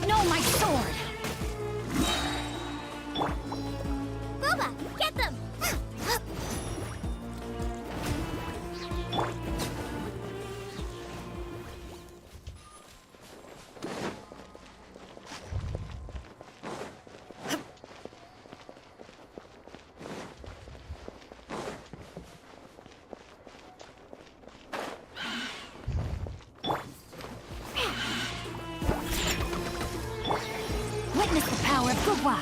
No, my sword! Booba, get them! Witness the power of Gugwa!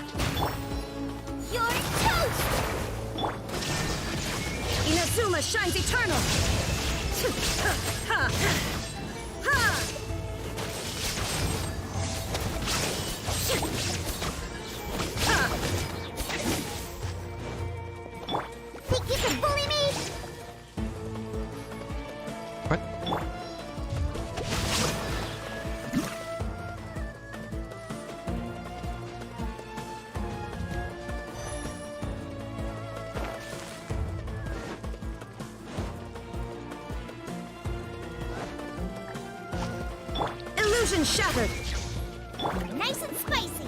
You're toast! Inazuma shines eternal! Think you can bully me? What? Illusion shattered! Nice and spicy!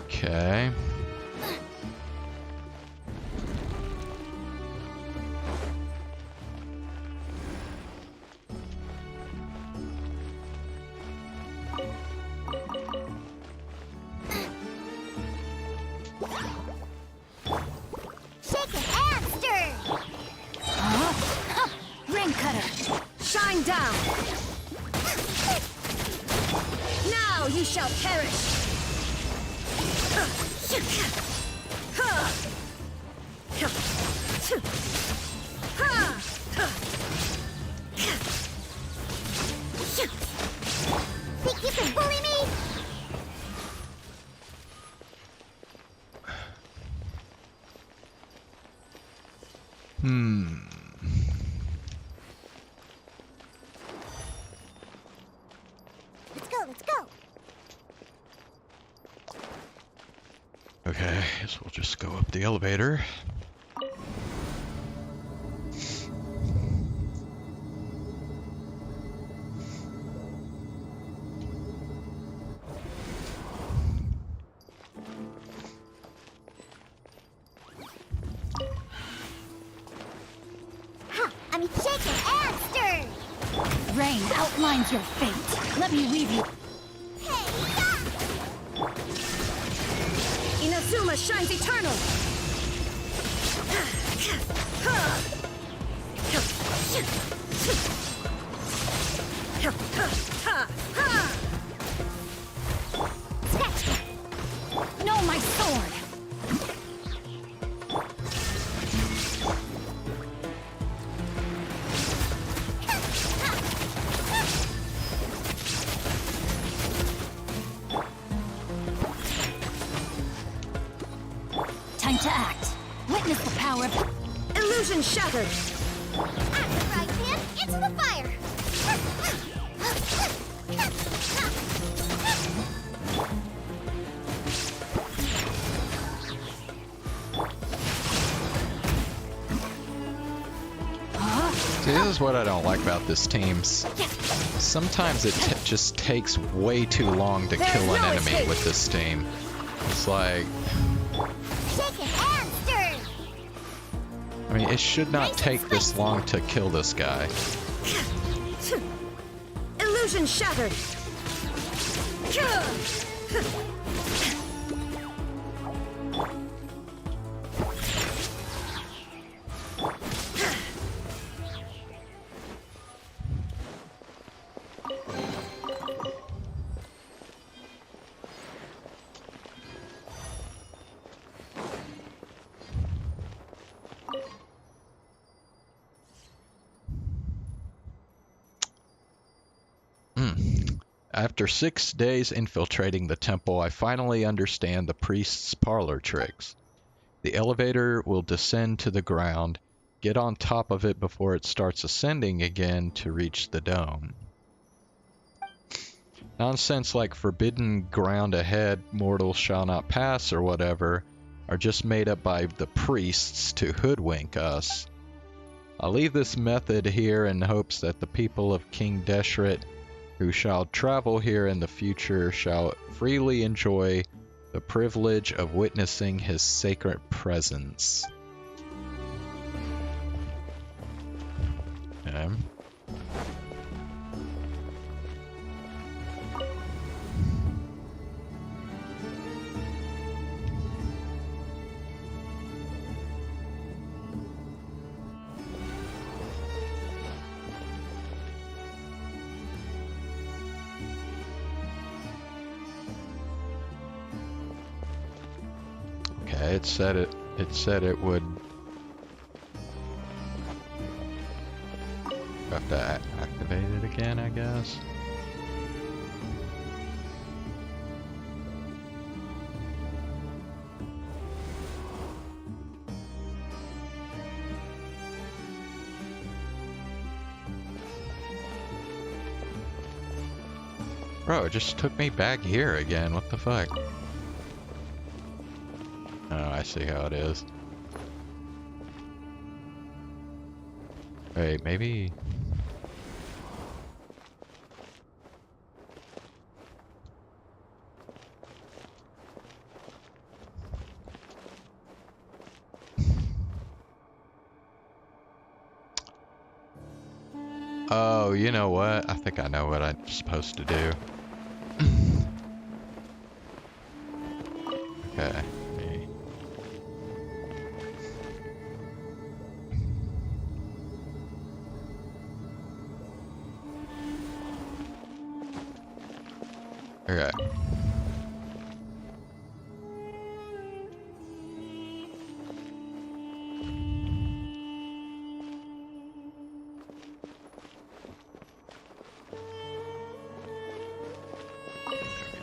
Okay. Shake it and stir! Ring cutter! Shine down! Now you shall perish! Think you can bully me? Let's go, let's go! Okay, guess we'll just go up the elevator. Ha! I mean, shake it and stir! Rain outlines your fate. Let me weave you. Hey, Inazuma shines eternal! Scratch that! No, my sword! to act. Witness the power of... Illusion shattered! Act, right hand, into the fire! See, this is what I don't like about this team. Sometimes it just takes way too long to kill an enemy with this team. It's like... Shaken and stirred! I mean, it should not take this long to kill this guy. Illusion shattered! After 6 days infiltrating the temple, I finally understand the priest's parlor tricks. The elevator will descend to the ground. Get on top of it before it starts ascending again to reach the dome. Nonsense like forbidden ground ahead, mortals shall not pass, or whatever, are just made up by the priests to hoodwink us. I'll leave this method here in hopes that the people of King Deshret who shall travel here in the future shall freely enjoy the privilege of witnessing his sacred presence. Okay. Okay, it said it would have to activate it again, I guess. Bro, it just took me back here again. What the fuck? Oh, I see how it is. Wait, maybe... Oh, you know what? I think I know what I'm supposed to do. Okay. Okay.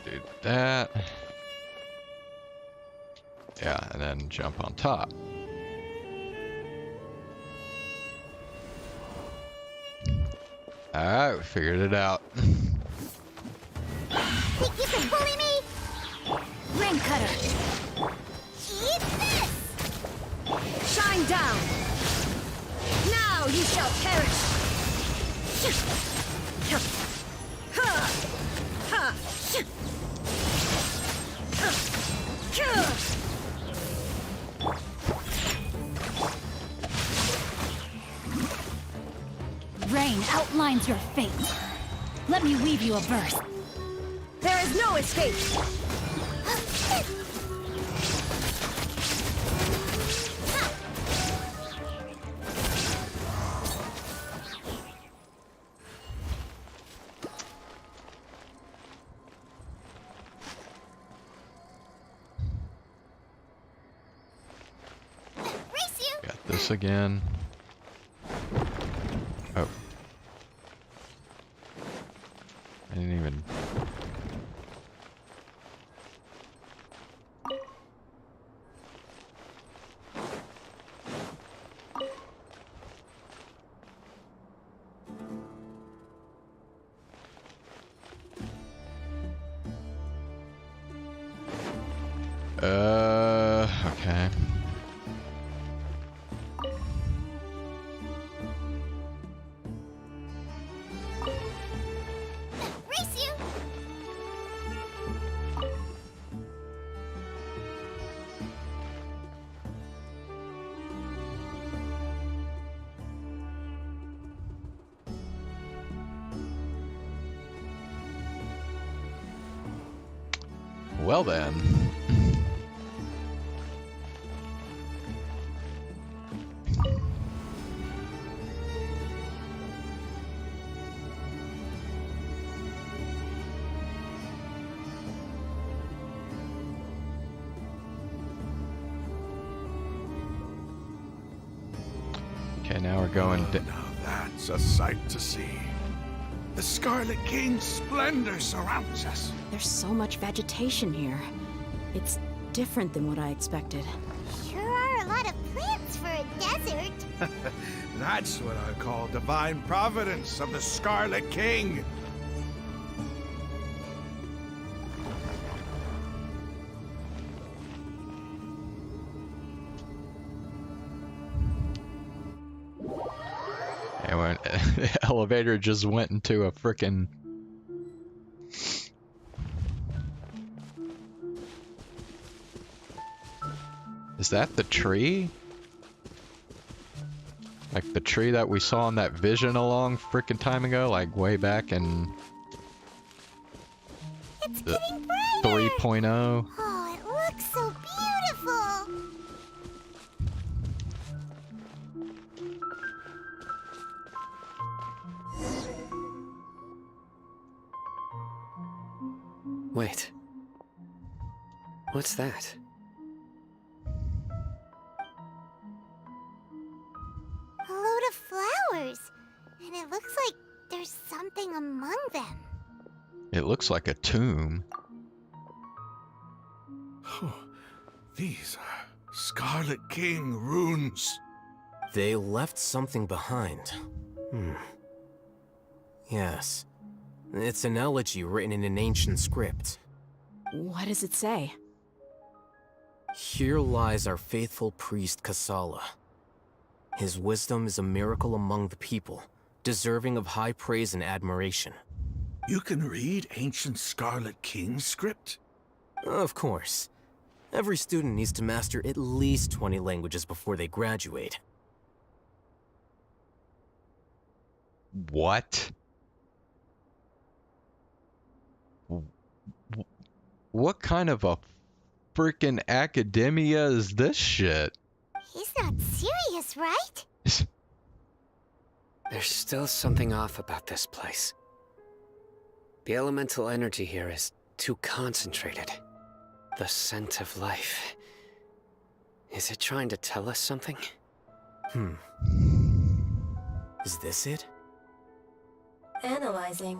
Do that. Yeah, and then jump on top. Alright, we figured it out. Think you can bully me? Ring cutter. Eat this! Shine down. Now you shall perish. Rain outlines your fate. Let me weave you a verse. There is no escape! Got this again. Oh. I didn't even... Well then. Okay, now we're going to... Now that's a sight to see. The Scarlet King's splendor surrounds us. There's so much vegetation here. It's different than what I expected. Sure are a lot of plants for a desert. That's what I call divine providence of the Scarlet King. And when the elevator just went into a frickin' Is that the tree? Like the tree that we saw in that vision a long frickin' time ago, like way back in It's the getting brighter. 3.0. Oh, it looks so beautiful. Wait. What's that? A load of flowers. And it looks like there's something among them. It looks like a tomb. These are Scarlet King runes. They left something behind. Yes. It's an elegy written in an ancient script. What does it say? Here lies our faithful priest Kasala. His wisdom is a miracle among the people, deserving of high praise and admiration. You can read ancient Scarlet King script? Of course. Every student needs to master at least 20 languages before they graduate. What? What kind of a freaking academia is this shit? He's not serious, right? There's still something off about this place. The elemental energy here is too concentrated. The scent of life. Is it trying to tell us something? Is this it? Analyzing.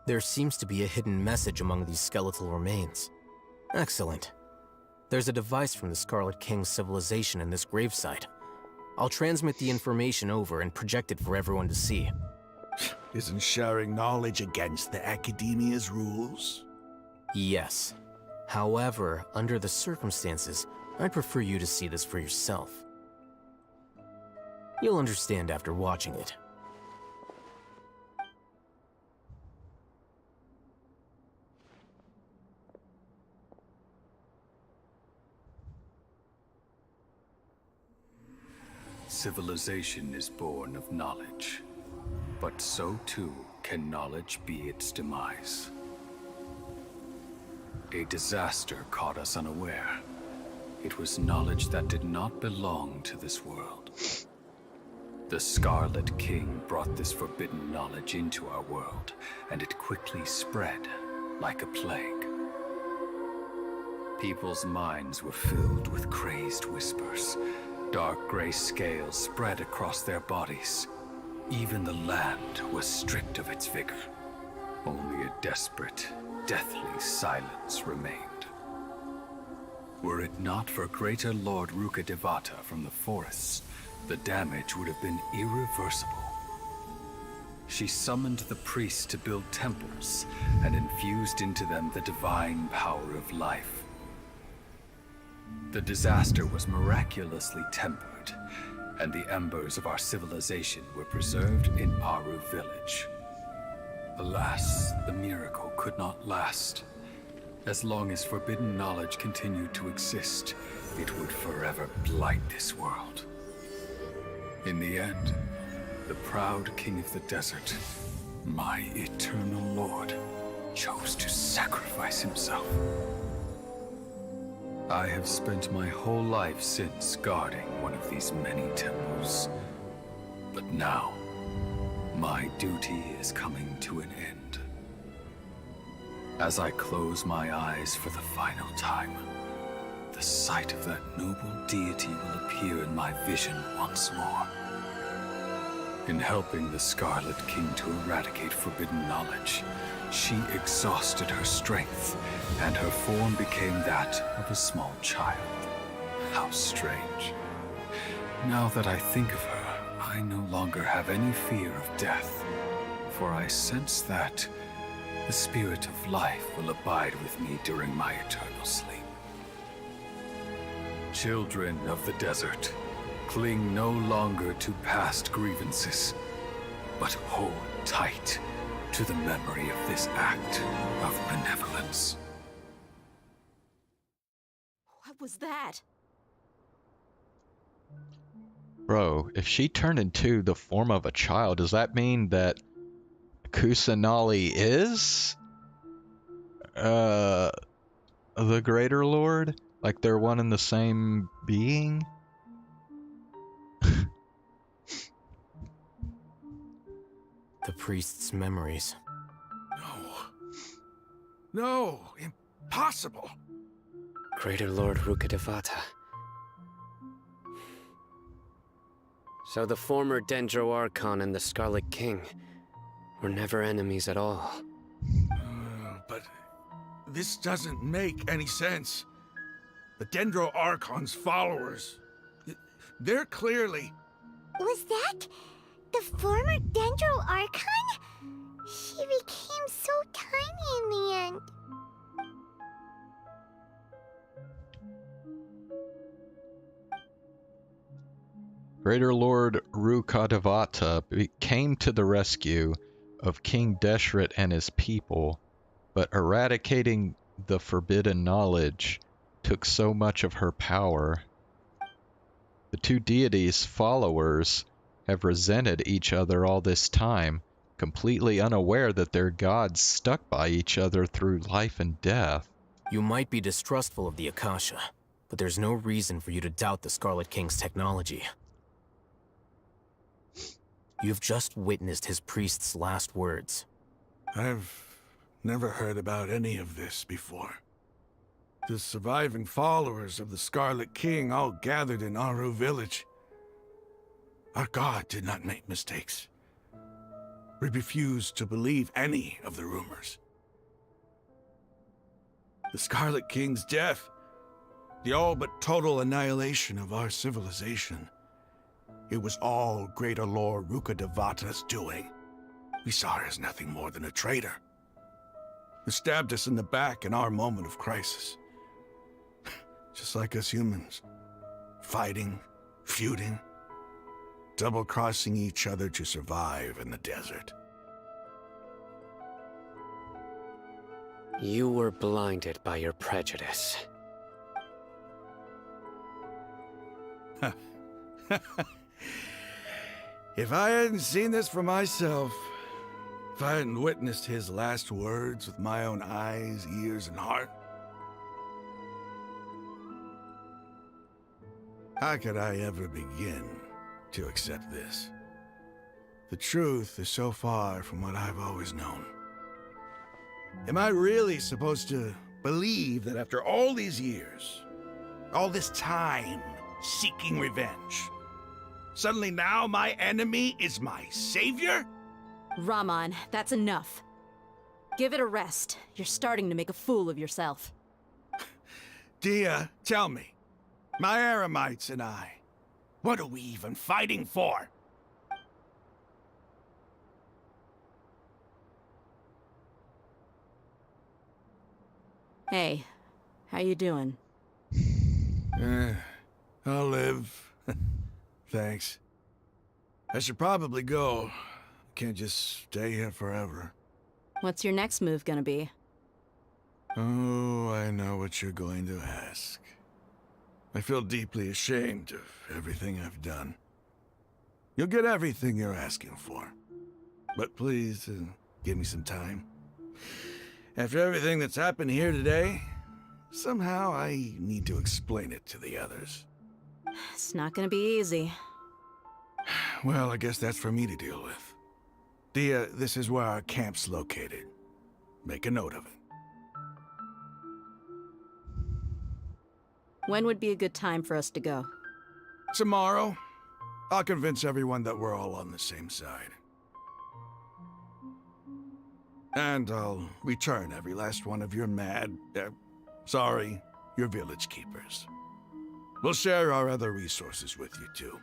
There seems to be a hidden message among these skeletal remains. Excellent. There's a device from the Scarlet King's civilization in this gravesite. I'll transmit the information over and project it for everyone to see. Isn't sharing knowledge against the Academia's rules? Yes. However, under the circumstances, I'd prefer you to see this for yourself. You'll understand after watching it. Civilization is born of knowledge, but so too can knowledge be its demise. A disaster caught us unaware. It was knowledge that did not belong to this world. The Scarlet King brought this forbidden knowledge into our world, and it quickly spread like a plague. People's minds were filled with crazed whispers. Dark gray scales spread across their bodies. Even the land was stripped of its vigor. Only a desperate, deathly silence remained. Were it not for greater Lord Rukkhadevata from the forests, the damage would have been irreversible. She summoned the priests to build temples and infused into them the divine power of life. The disaster was miraculously tempered, and the embers of our civilization were preserved in Aru village. Alas, the miracle could not last. As long as forbidden knowledge continued to exist, it would forever blight this world. In the end, The proud king of the desert, my eternal lord, chose to sacrifice himself. I have spent my whole life since guarding one of these many temples. But now, my duty is coming to an end. As I close my eyes for the final time, the sight of that noble deity will appear in my vision once more. In helping the Scarlet King to eradicate forbidden knowledge, she exhausted her strength, and her form became that of a small child. How strange. Now that I think of her, I no longer have any fear of death, for I sense that the spirit of life will abide with me during my eternal sleep. Children of the desert, cling no longer to past grievances, but hold tight to the memory of this act of benevolence. What was that? Bro, if she turned into the form of a child, does that mean that Kusanali is the Greater Lord? Like they're one and the same being? The priest's memories. No, impossible. Greater Lord Rukkhadevata. So the former Dendro Archon and the Scarlet King were never enemies at all. But this doesn't make any sense. The Dendro Archon's followers, they're clearly... Was that the former Dendro Archon? She became so tiny in the end. Greater Lord Rukkhadevata came to the rescue of King Deshret and his people, but eradicating the forbidden knowledge took so much of her power. The two deities' followers have resented each other all this time, completely unaware that their gods stuck by each other through life and death. You might be distrustful of the Akasha, but there's no reason for you to doubt the Scarlet King's technology. You've just witnessed his priest's last words. I've never heard about any of this before. The surviving followers of the Scarlet King all gathered in Aru village. Our god did not make mistakes. We refused to believe any of the rumors. The Scarlet King's death, the all but total annihilation of our civilization, it was all Greater Lord Rukkhadevata's doing. We saw her as nothing more than a traitor, who stabbed us in the back in our moment of crisis. Just like us humans, fighting, feuding, double-crossing each other to survive in the desert. You were blinded by your prejudice. If I hadn't seen this for myself, if I hadn't witnessed his last words with my own eyes, ears, and heart, how could I ever begin to accept this? The truth is so far from what I've always known. Am I really supposed to believe that after all these years, all this time seeking revenge, suddenly now my enemy is my savior? Raman, that's enough. Give it a rest. You're starting to make a fool of yourself. Dia, tell me, my Eremites and I, what are we even fighting for? Hey, how you doing? I'll live. Thanks. I should probably go. Can't just stay here forever. What's your next move gonna be? Oh, I know what you're going to ask. I feel deeply ashamed of everything I've done. You'll get everything you're asking for. But please, give me some time. After everything that's happened here today, somehow I need to explain it to the others. It's not gonna be easy. Well, I guess that's for me to deal with. Dia, this is where our camp's located. Make a note of it. When would be a good time for us to go? Tomorrow, I'll convince everyone that we're all on the same side. And I'll return every last one of your your village keepers. We'll share our other resources with you, too.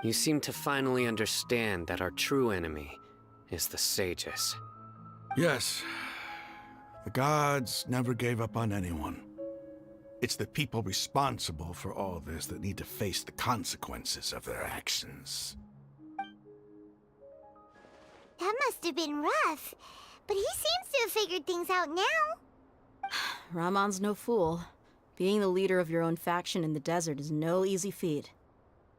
You seem to finally understand that our true enemy is the sages. Yes. The gods never gave up on anyone. It's the people responsible for all this that need to face the consequences of their actions. That must have been rough, but he seems to have figured things out now. Ramon's no fool. Being the leader of your own faction in the desert is no easy feat.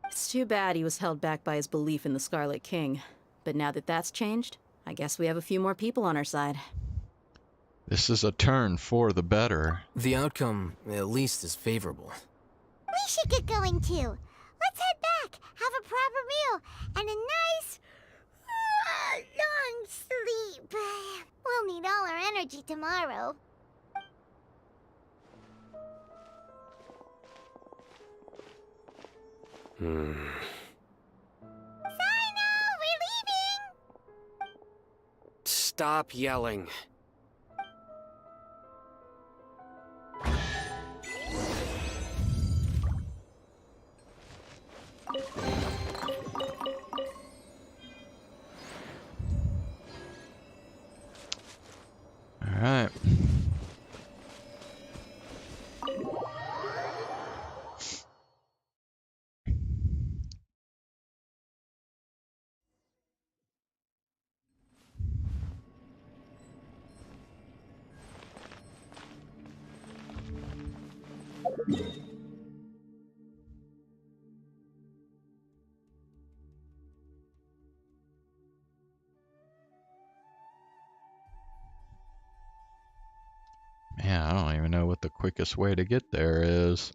It's too bad he was held back by his belief in the Scarlet King. But now that that's changed, I guess we have a few more people on our side. This is a turn for the better. The outcome, at least, is favorable. We should get going too. Let's head back, have a proper meal, and a nice, long sleep. We'll need all our energy tomorrow. Hmm. Sino, we're leaving! Stop yelling. All right. Man, I don't even know what the quickest way to get there is.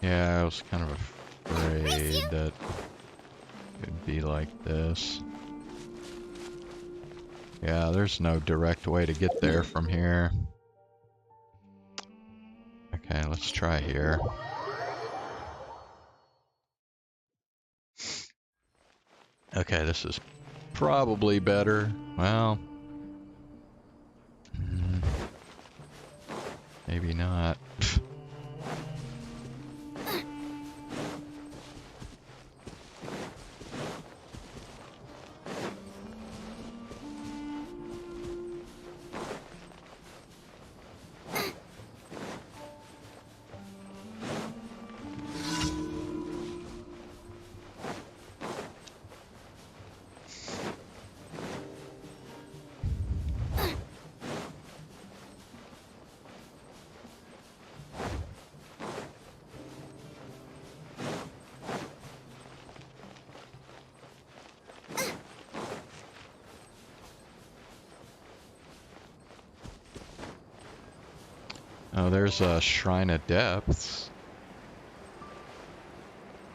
Yeah, I was kind of afraid that it'd be like this. Yeah, there's no direct way to get there from here. Okay, let's try here. Okay, this is probably better. Well, maybe not. Oh, there's a Shrine of Depths.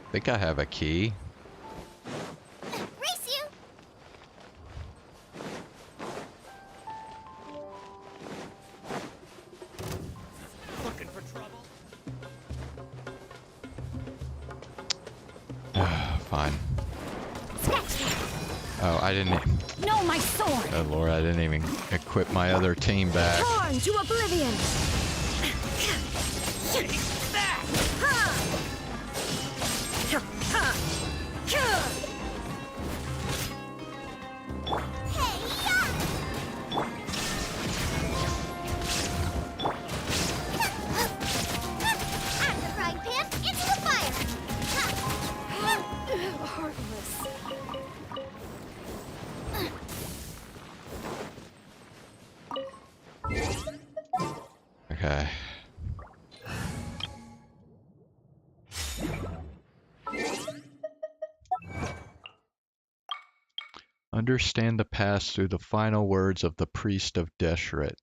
I think I have a key. Race you! Looking for trouble? Fine. Oh, I didn't. No, my sword! Oh Lord, I didn't even equip my other team back. Torn to oblivion! Understand the past through the final words of the priest of Deshret.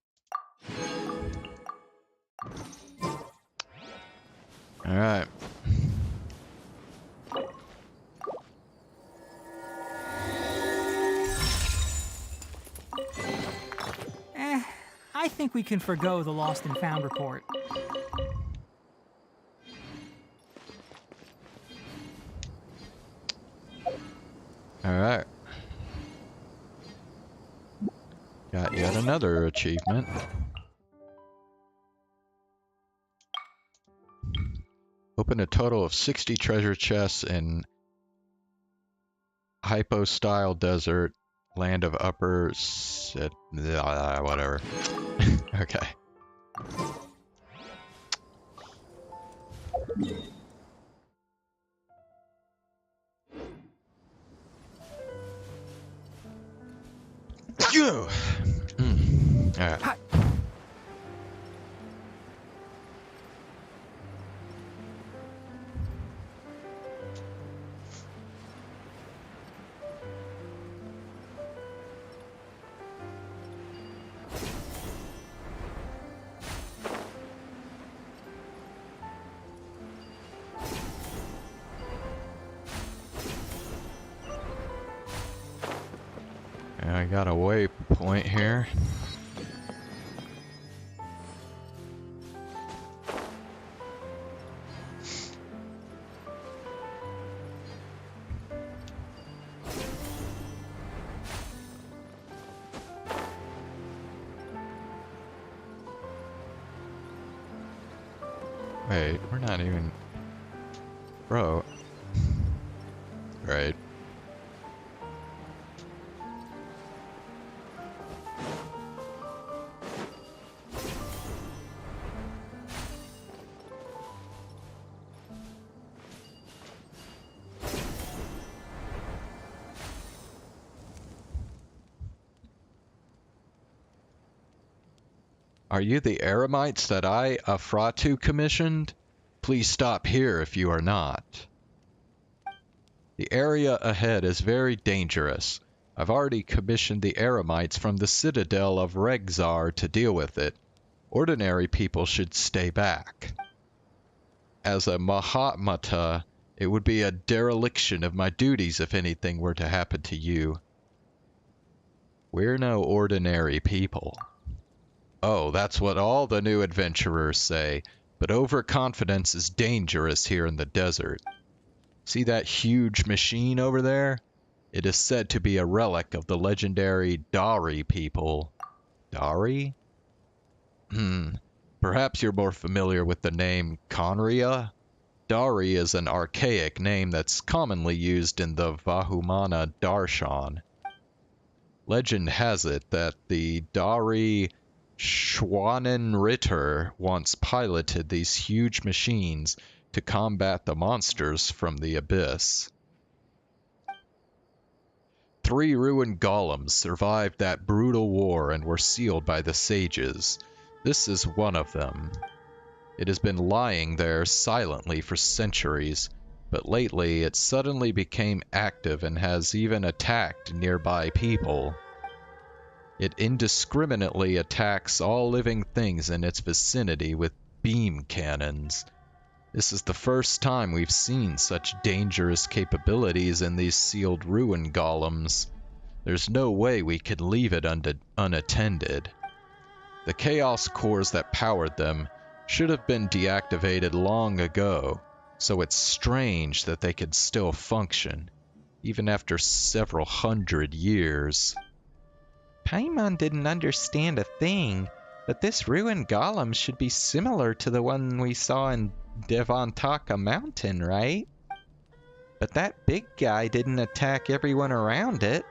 Alright. I think we can forgo the lost and found report. Alright. Got yet another achievement. Open a total of 60 treasure chests in Hypo-style desert, land of upper... whatever. Okay. Alright. I got a waypoint here. Wait, we're not even... Bro. Right. Are you the Eremites that I, Afratu, commissioned? Please stop here if you are not. The area ahead is very dangerous. I've already commissioned the Eremites from the citadel of Regzar to deal with it. Ordinary people should stay back. As a Mahatmata, it would be a dereliction of my duties if anything were to happen to you. We're no ordinary people. Oh, that's what all the new adventurers say, but overconfidence is dangerous here in the desert. See that huge machine over there? It is said to be a relic of the legendary Dari people. Dari? Perhaps you're more familiar with the name Conria? Dari is an archaic name that's commonly used in the Vahumana Darshan. Legend has it that the Dari Schwanenritter once piloted these huge machines to combat the monsters from the abyss. 3 ruined golems survived that brutal war and were sealed by the sages. This is one of them. It has been lying there silently for centuries, but lately it suddenly became active and has even attacked nearby people. It indiscriminately attacks all living things in its vicinity with beam cannons. This is the first time we've seen such dangerous capabilities in these sealed ruin golems. There's no way we could leave it unattended. The chaos cores that powered them should have been deactivated long ago, so it's strange that they could still function, even after several hundred years. Paimon didn't understand a thing, but this ruined golem should be similar to the one we saw in Devantaka Mountain, right? But that big guy didn't attack everyone around it.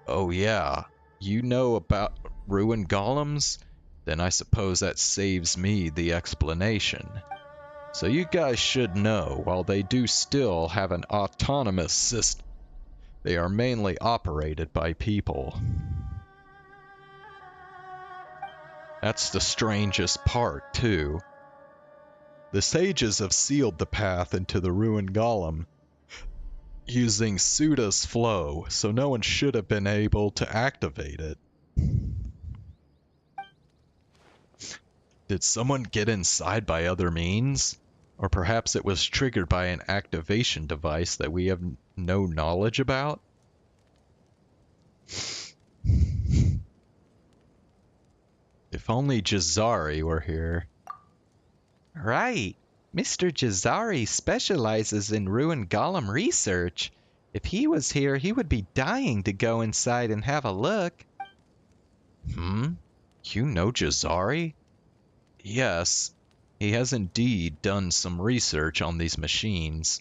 Oh yeah, you know about ruined golems? Then I suppose that saves me the explanation. So you guys should know, while they do still have an autonomous system, they are mainly operated by people. That's the strangest part, too. The sages have sealed the path into the ruined golem, using Suda's flow, so no one should have been able to activate it. Did someone get inside by other means? Or perhaps it was triggered by an activation device that we have no knowledge about? If only Jazari were here. Right. Mr. Jazari specializes in ruined golem research. If he was here, he would be dying to go inside and have a look. You know Jazari? Yes, he has indeed done some research on these machines.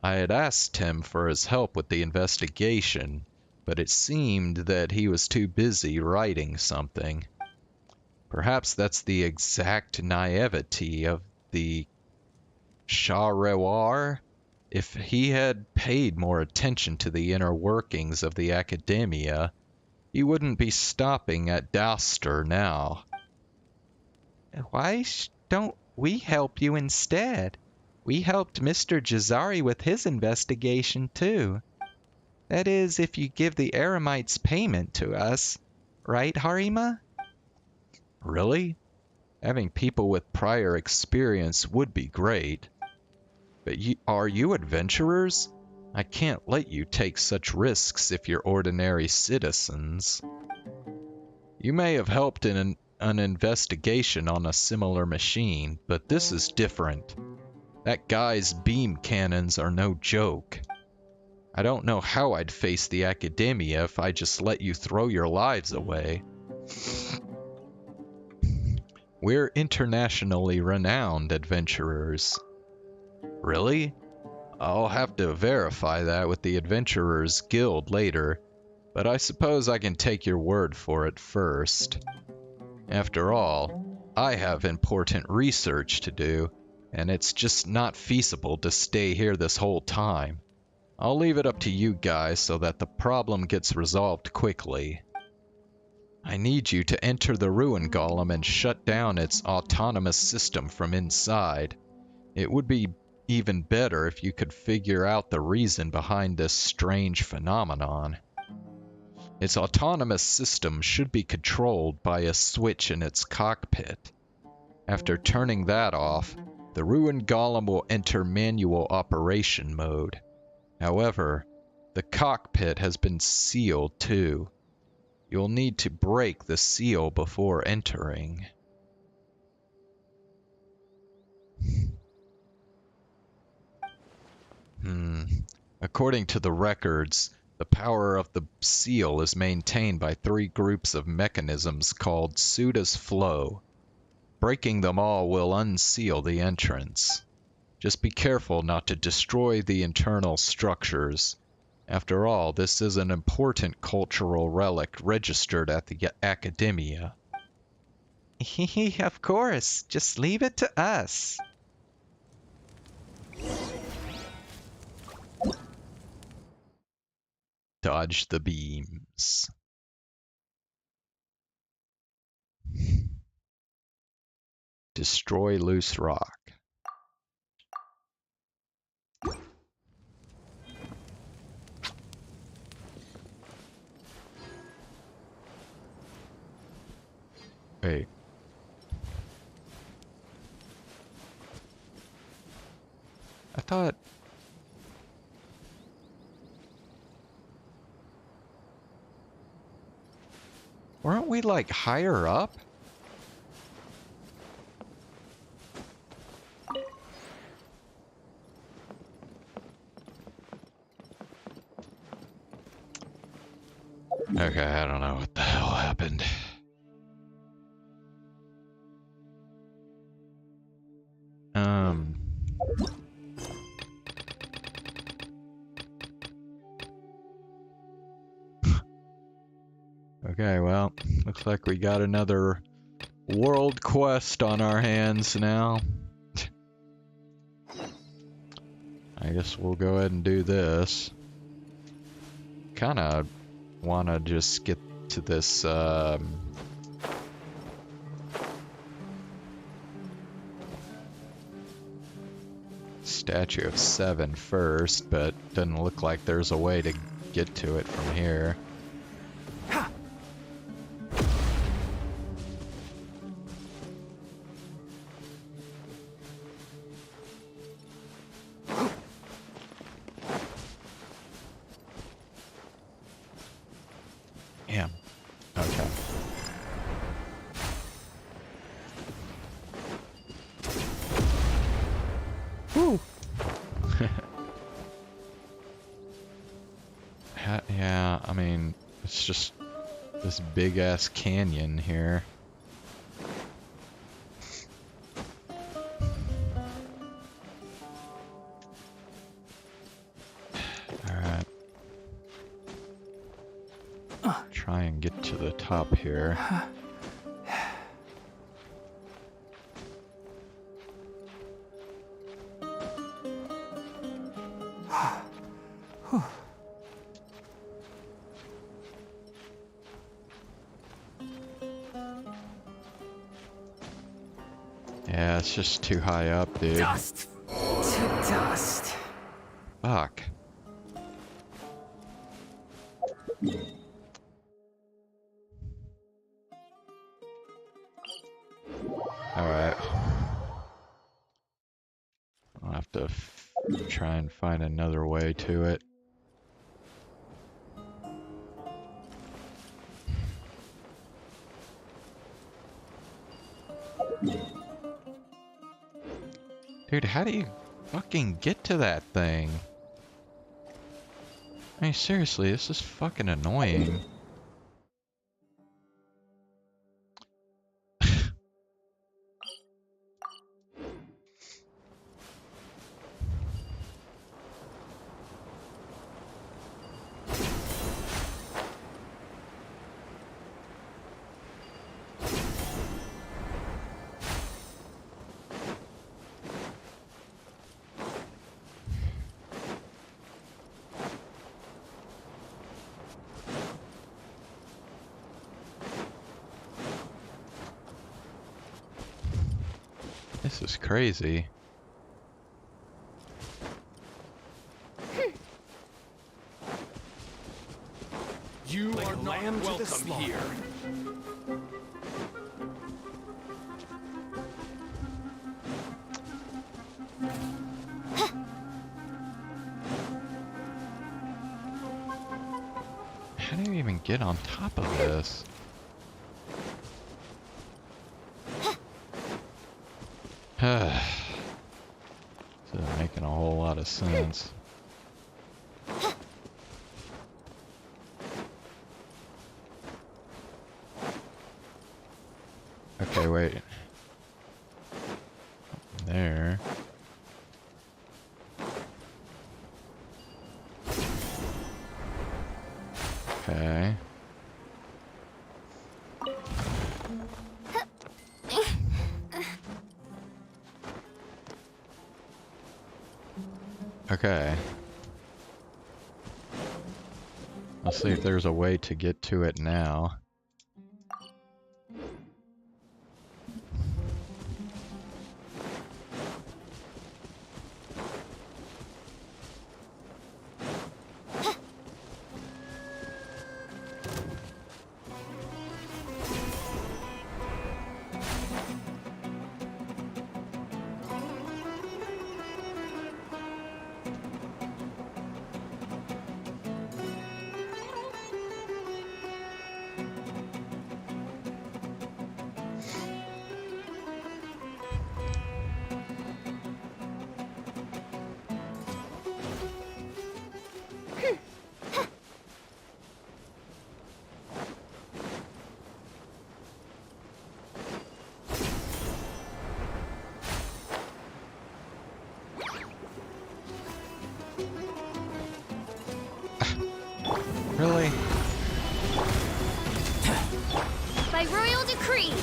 I had asked him for his help with the investigation, but it seemed that he was too busy writing something. Perhaps that's the exact naivety of the Shahrewar. If he had paid more attention to the inner workings of the academia, he wouldn't be stopping at Douster now. Why don't we help you instead? We helped Mr. Jazari with his investigation too. That is, if you give the Eremites payment to us. Right, Harima? Really? Having people with prior experience would be great. But are you adventurers? I can't let you take such risks if you're ordinary citizens. You may have helped in an investigation on a similar machine, but this is different. That guy's beam cannons are no joke. I don't know how I'd face the academia if I just let you throw your lives away. We're internationally renowned adventurers. Really? I'll have to verify that with the Adventurers Guild later, but I suppose I can take your word for it first. After all, I have important research to do, and it's just not feasible to stay here this whole time. I'll leave it up to you guys so that the problem gets resolved quickly. I need you to enter the Ruin Golem and shut down its autonomous system from inside. It would be even better if you could figure out the reason behind this strange phenomenon. Its autonomous system should be controlled by a switch in its cockpit. After turning that off, the Ruin Golem will enter manual operation mode. However, the cockpit has been sealed too. You'll need to break the seal before entering. According to the records, the power of the seal is maintained by 3 groups of mechanisms called Suda's Flow. Breaking them all will unseal the entrance. Just be careful not to destroy the internal structures. After all, this is an important cultural relic registered at the Academia. Of course, just leave it to us. Dodge the beams. Destroy loose rock. Wait. I thought... Weren't we, like, higher up? Okay, I don't know what the hell happened. Okay, well, looks like we got another world quest on our hands now. I guess we'll go ahead and do this. Kinda wanna just get to this, Statue of 7 first, but doesn't look like there's a way to get to it from here. Damn. Okay. Woo! Yeah, I mean, it's just this big ass canyon here. Alright. Try and get to the top here. Yeah, it's just too high up, dude. Dust to dust. Fuck. Alright. I'll have to try and find another way to it. Dude, how do you fucking get to that thing? I mean, seriously, this is fucking annoying. This is crazy. You are not welcome here. How do you even get on top of this? This isn't making a whole lot of sense. Okay, wait. There. Okay. Okay. Let's see if there's a way to get to it now. Really? By royal decree.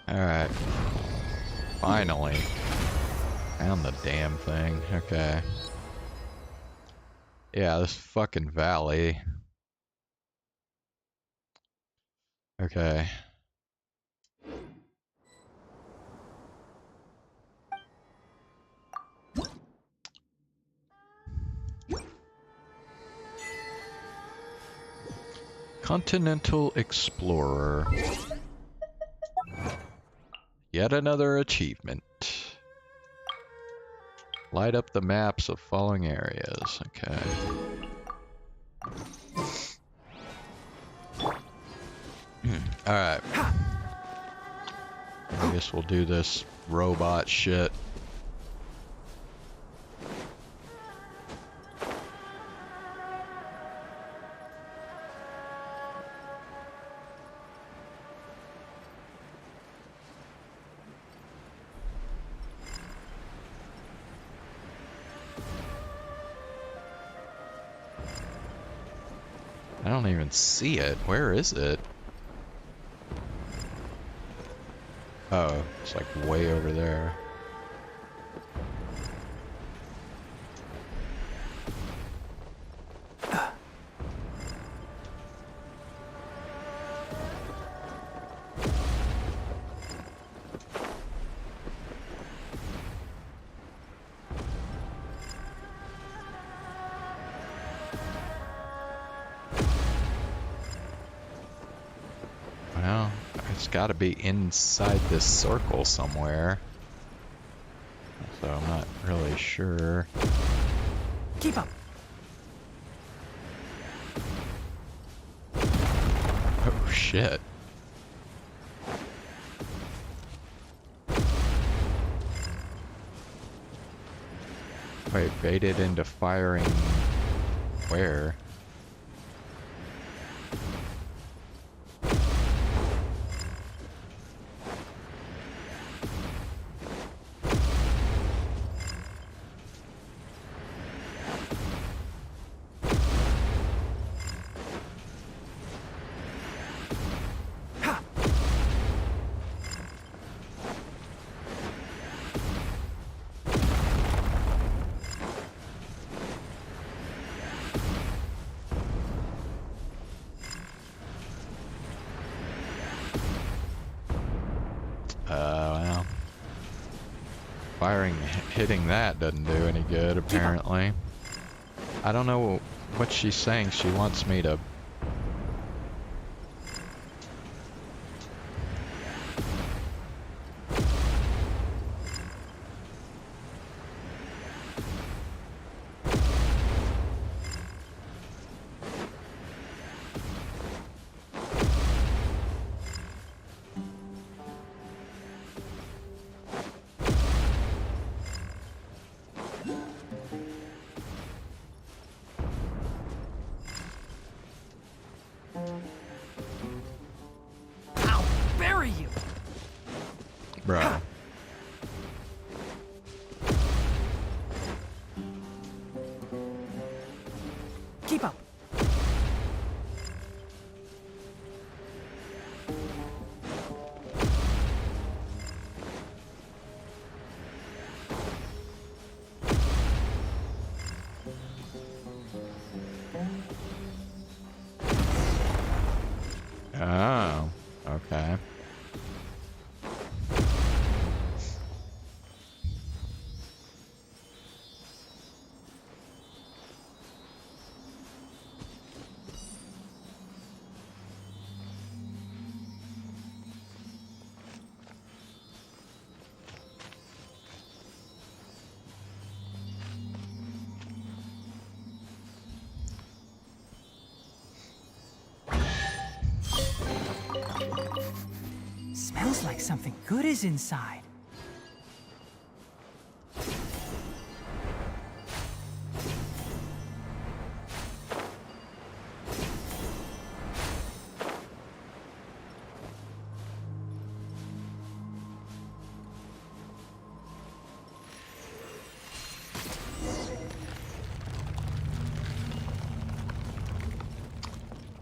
Alright. Finally. Found the damn thing. Okay. Yeah, this fucking valley. Okay. Continental Explorer. Yet another achievement. Light up the maps of following areas. Okay. Alright. I guess we'll do this robot shit. I don't even see it. Where is it? Oh, it's like way over there. Well, it's got to be inside this circle somewhere. So I'm not really sure. Keep up. Oh shit. Wait, baited into firing where? Well, hitting that doesn't do any good, apparently. I don't know what she's saying. She wants me to... I'll bury you. Bro. Keep up. Oh, okay. Smells like something good is inside.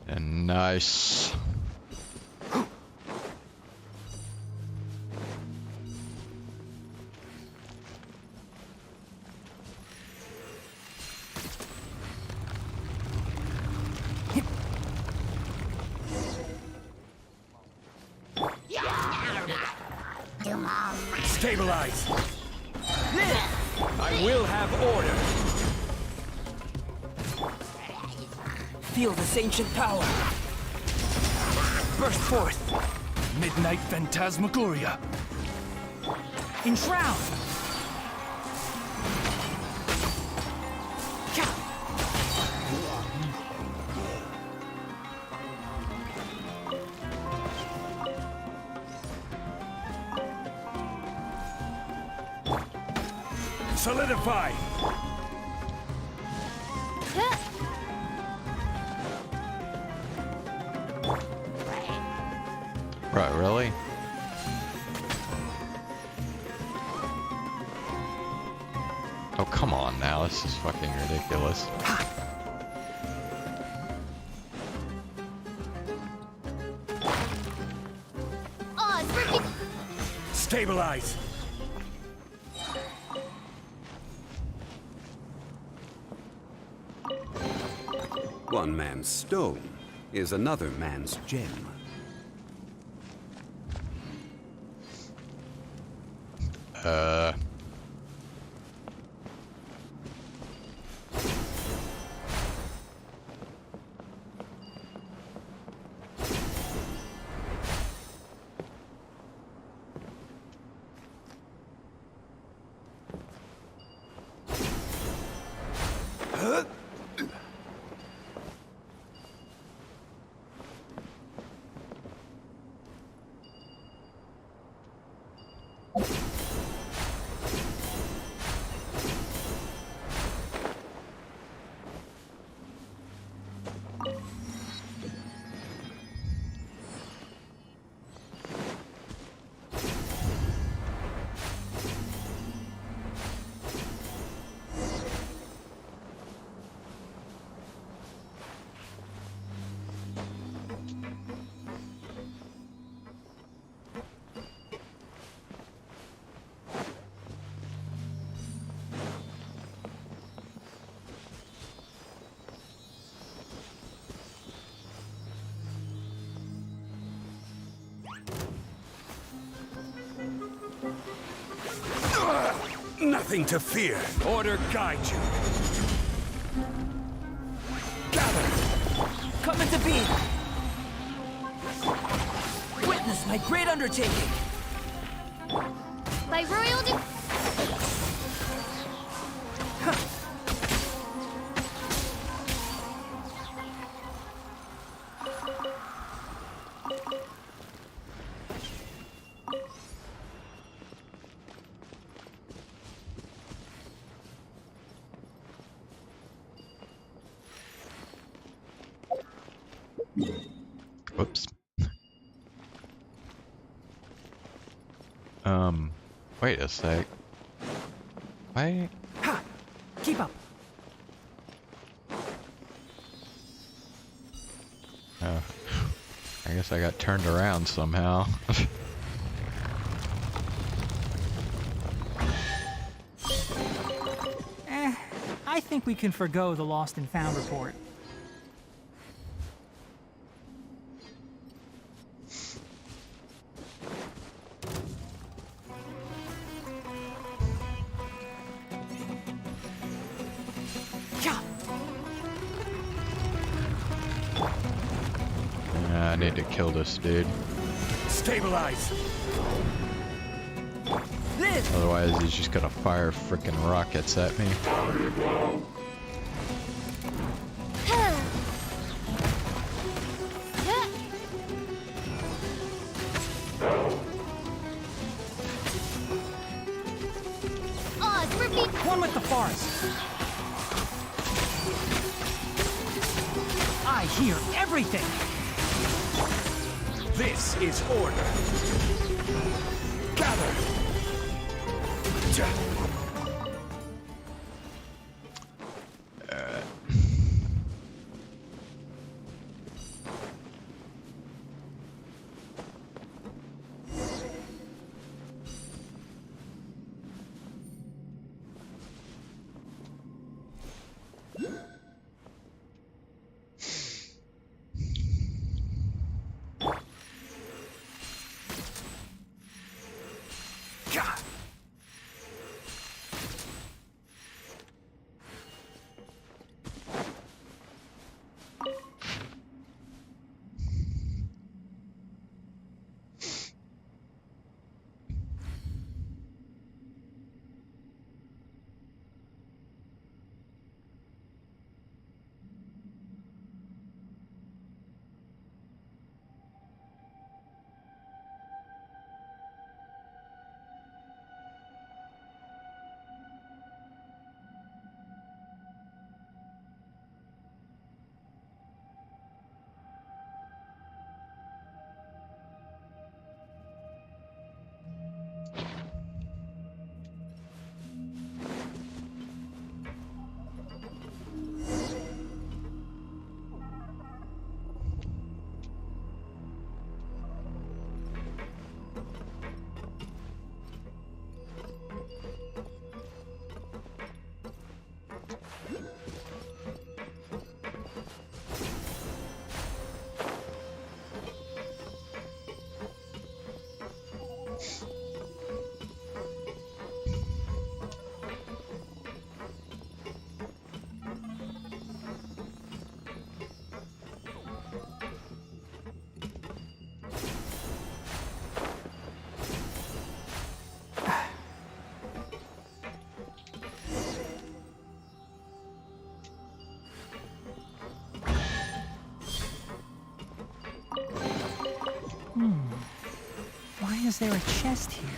And nice. Stabilize! I will have order! Feel this ancient power. Burst forth. Midnight Phantasmagoria. Enshroud! Solidify! Right, really? Oh, come on now. This is fucking ridiculous. Stabilize! One man's stone is another man's gem. Nothing to fear. Order guide you. Gather! Come into being. Witness my great undertaking. By royal Whoops. Wait a sec. Why? Ha! Keep up. Oh. I guess I got turned around somehow. I think we can forgo the lost and found report. I need to kill this dude. Stabilize! Otherwise, he's just gonna fire frickin' rockets at me. One with the forest. I hear everything. This is order. Gather! is there a chest here?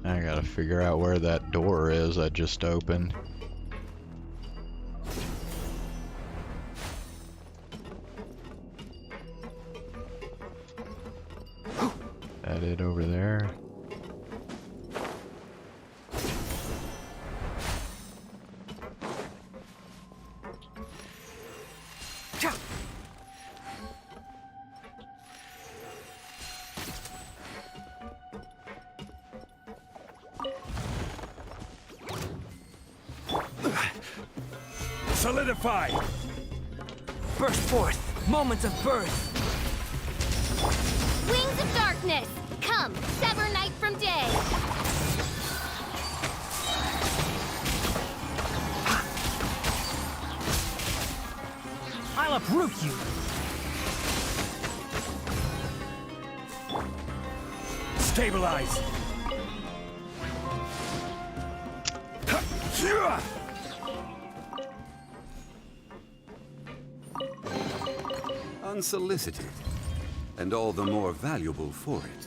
I gotta figure out where that door is I just opened. That it over there? Solidify! Burst forth! Moments of birth! Wings of darkness! Come, sever night from day! I'll uproot you! Stabilize! Unsolicited, and all the more valuable for it.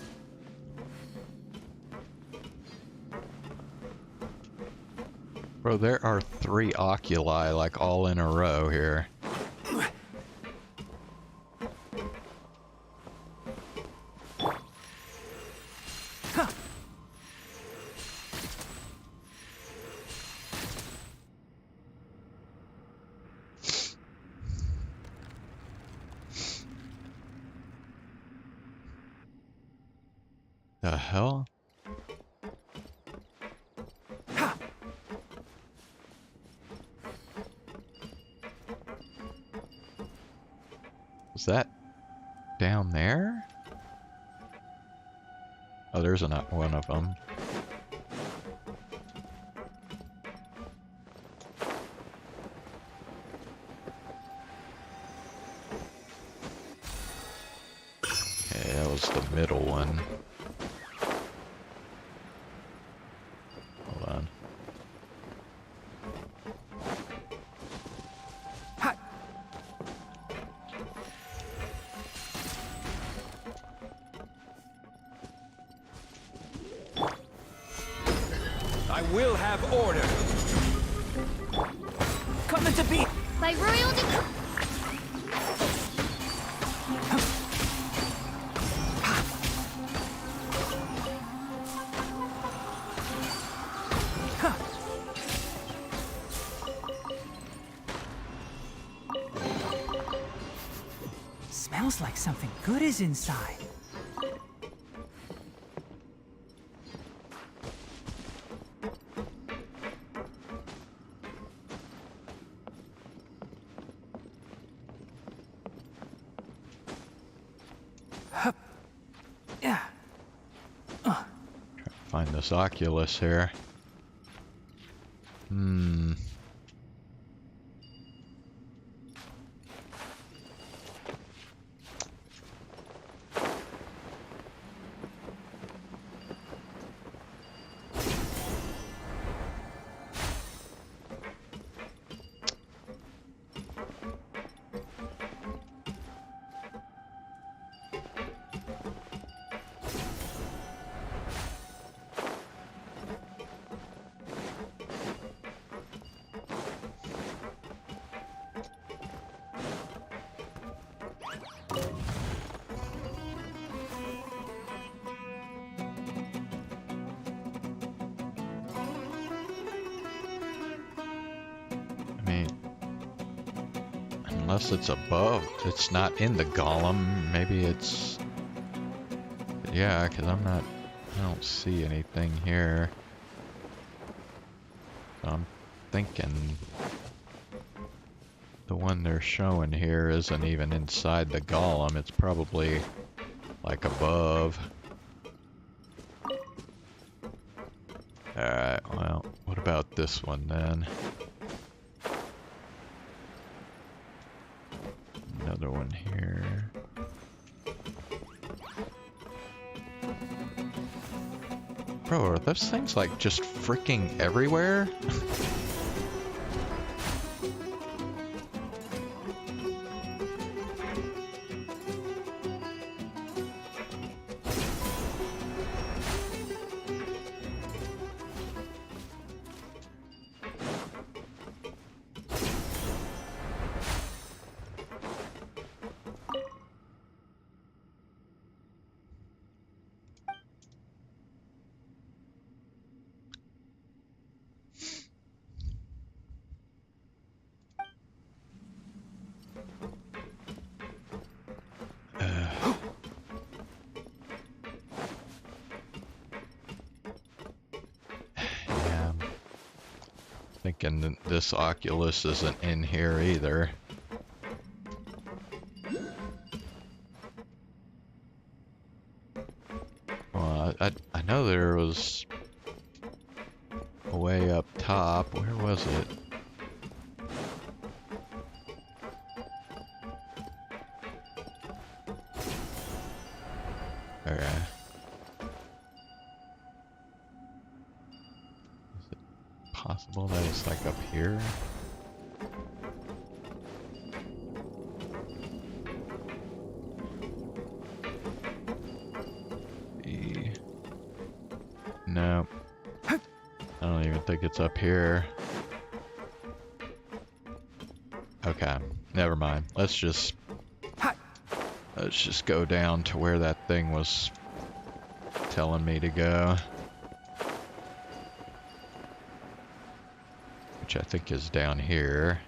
Bro, there are 3 oculi, like, all in a row here. The hell? Was that down there? Oh, there's not one of them. Okay, that was the middle one. Hold on. I will have order! Coming to be! By royal decree. Smells like something good is inside. Yeah. Find this Oculus here. Unless it's above, it's not in the golem. Maybe it's... Yeah, because I don't see anything here. So I'm thinking the one they're showing here isn't even inside the golem. It's probably like above. Alright, well, what about this one then? Another one here. Bro, are those things like just freaking everywhere? Thinking this Oculus isn't in here either. Well, I know there was a way up top. Where was it? Okay. Possible that it's like up here? No. I don't even think it's up here. Okay, never mind. Let's just go down to where that thing was telling me to go. Which I think is down here.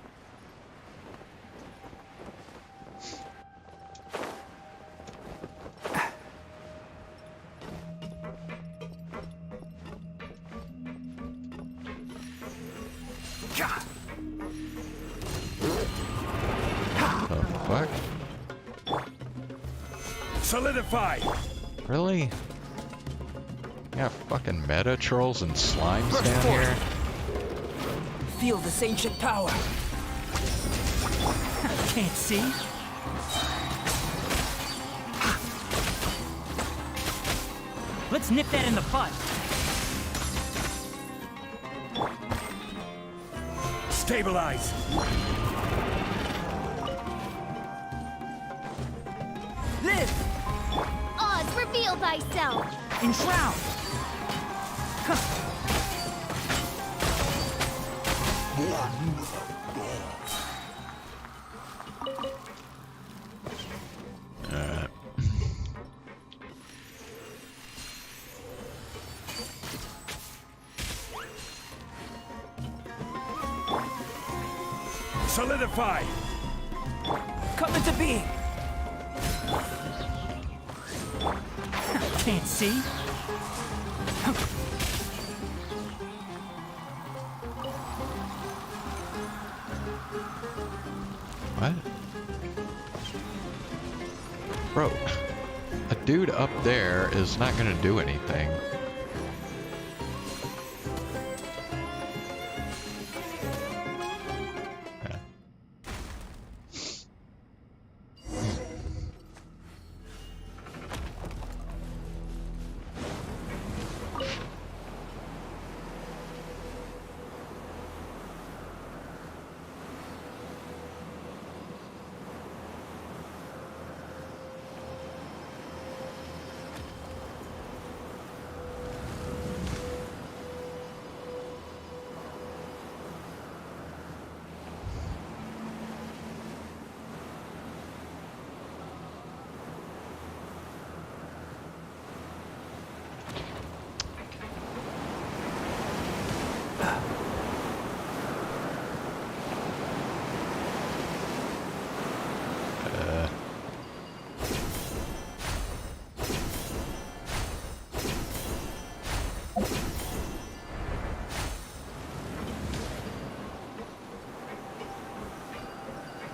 The fuck? Solidify! Really? You got fucking meta trolls and slimes down here? Feel this ancient power. Can't see. Let's nip that in the bud. Stabilize! Live! Oz, reveal thyself! Enshroud! Solidify! Come into being! Can't see. What? Bro, a dude up there is not gonna do anything.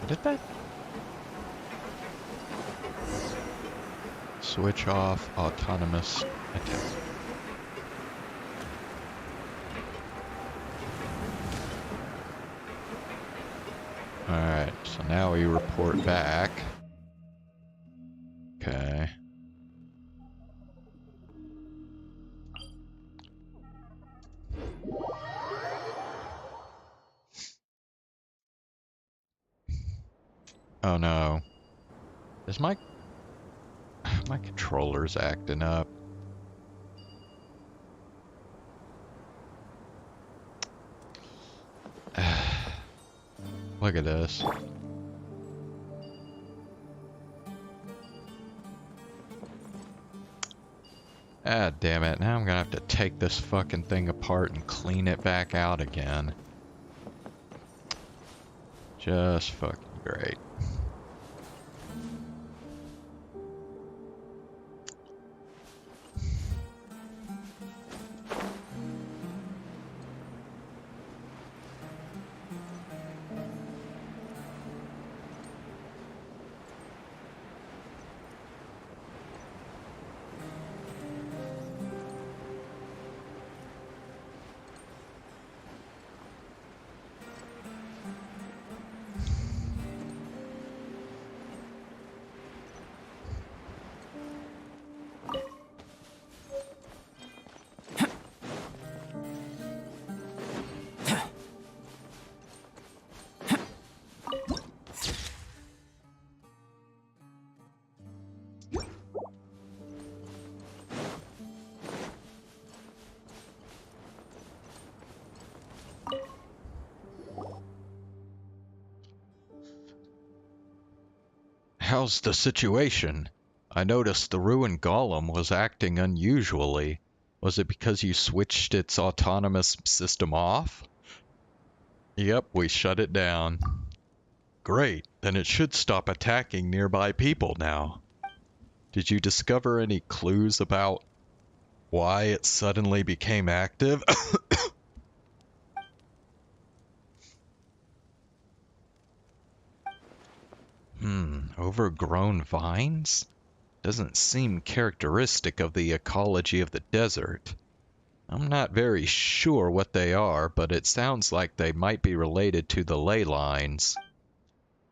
Did that? Switch off autonomous attack. Alright, so now we report back. Okay. Oh no. Is my controller's acting up? Look at this. Ah, damn it. Now I'm gonna have to take this fucking thing apart and clean it back out again. Just fucking great. How's the situation? I noticed the ruined golem was acting unusually. Was it because you switched its autonomous system off? Yep, we shut it down. Great, then it should stop attacking nearby people now. Did you discover any clues about why it suddenly became active? Overgrown vines? Doesn't seem characteristic of the ecology of the desert. I'm not very sure what they are, but it sounds like they might be related to the ley lines.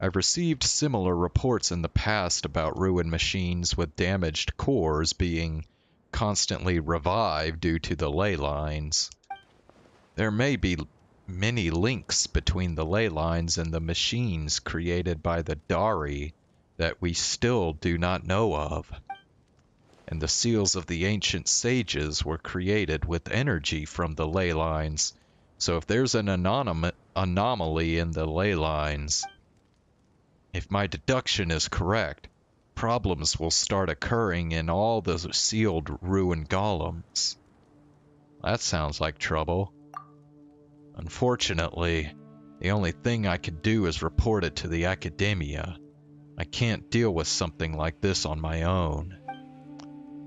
I've received similar reports in the past about ruined machines with damaged cores being constantly revived due to the ley lines. There may be many links between the ley lines and the machines created by the Dari that we still do not know of. And the seals of the ancient sages were created with energy from the ley lines, so if there's an anomaly in the ley lines, if my deduction is correct, problems will start occurring in all the sealed ruined golems. That sounds like trouble. Unfortunately, the only thing I can do is report it to the academia. I can't deal with something like this on my own.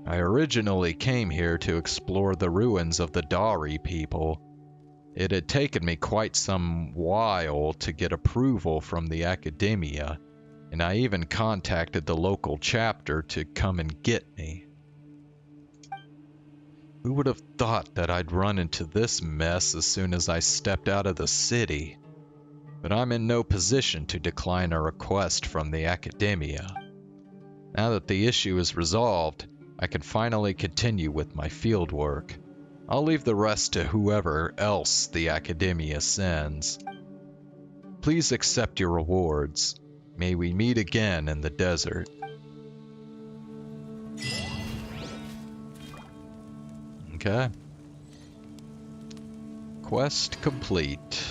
I originally came here to explore the ruins of the Dari people. It had taken me quite some while to get approval from the academia, and I even contacted the local chapter to come and get me. Who would have thought that I'd run into this mess as soon as I stepped out of the city? But I'm in no position to decline a request from the academia. Now that the issue is resolved, I can finally continue with my field work. I'll leave the rest to whoever else the academia sends. Please accept your rewards. May we meet again in the desert. Okay. Quest complete.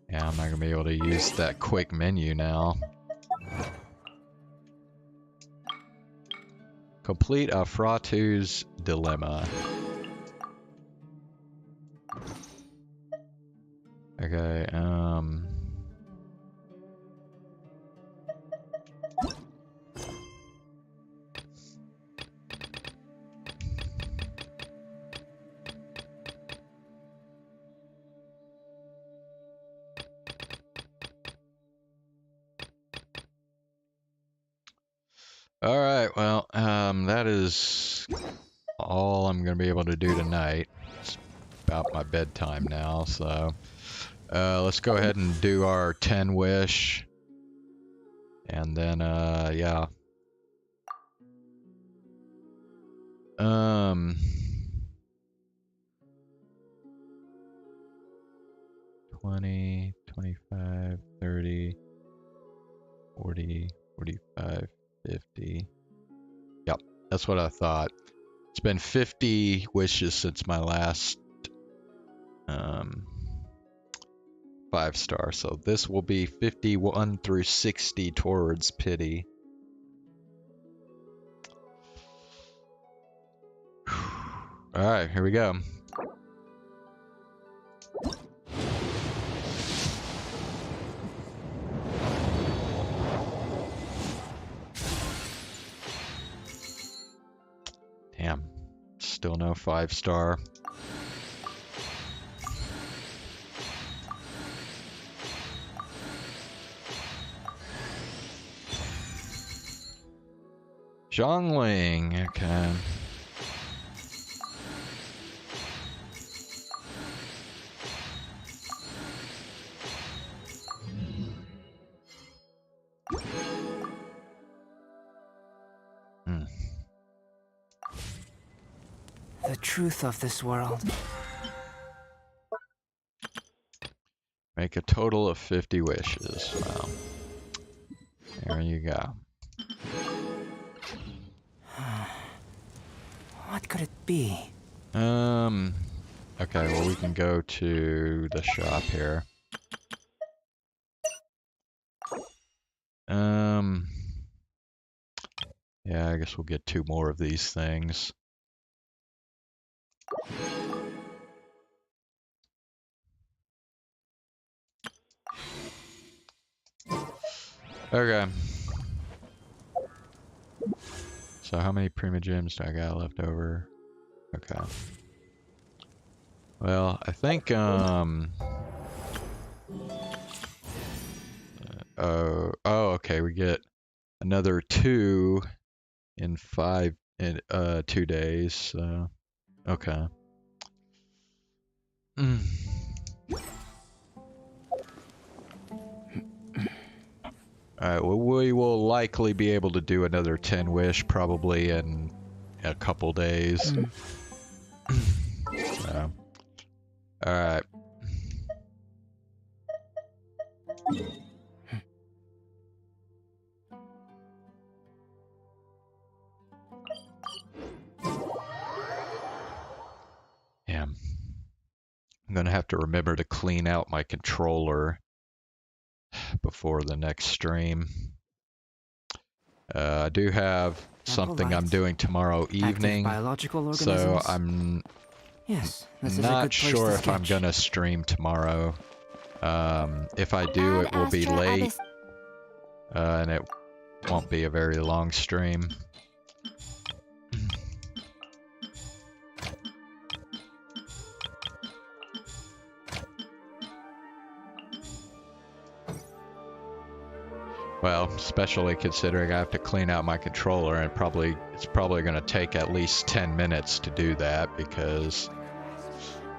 Yeah, I'm not gonna be able to use that quick menu now. Complete Afratu's dilemma. Okay, Alright, well, that is all I'm gonna be able to do tonight. It's about my bedtime now, so let's go ahead and do our 10 wish. And then yeah. 20, 25, 30, 40, 45, 50. Yep, that's what I thought. It's been 50 wishes since my last 5-star, so this will be 51 through 60 towards pity. Alright, here we go. Damn, still no 5-star. Zhongling, okay. The truth of this world. Make a total of 50 wishes. Wow. There you go. What could it be? Okay, well we can go to the shop here. Yeah, I guess we'll get 2 more of these things. Okay. So how many Prima Gems do I got left over? Okay. Well, I think, oh, okay, we get another 2 in 2 days, so, okay. Alright, well, we will likely be able to do another 10 wish probably in a couple days. So, alright. Yeah. I'm gonna have to remember to clean out my controller before the next stream. I do have something I'm doing tomorrow evening, so I'm not sure if I'm gonna stream tomorrow. If I do, it will be late, and it won't be a very long stream. Well, especially considering I have to clean out my controller, and it's probably going to take at least 10 minutes to do that because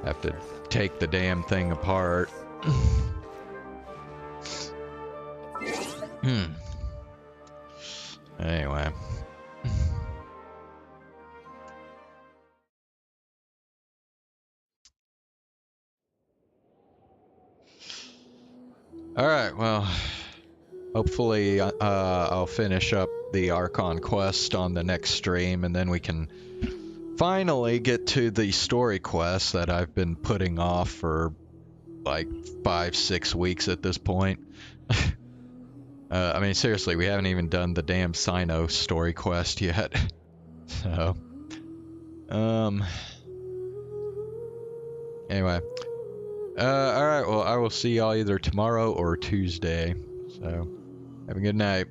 I have to take the damn thing apart. Anyway. Alright, well, hopefully I'll finish up the Archon quest on the next stream, and then we can finally get to the story quest that I've been putting off for like 5-6 weeks at this point. I mean, seriously, we haven't even done the damn Sino story quest yet. So, anyway. Alright, well, I will see y'all either tomorrow or Tuesday. So, have a good night.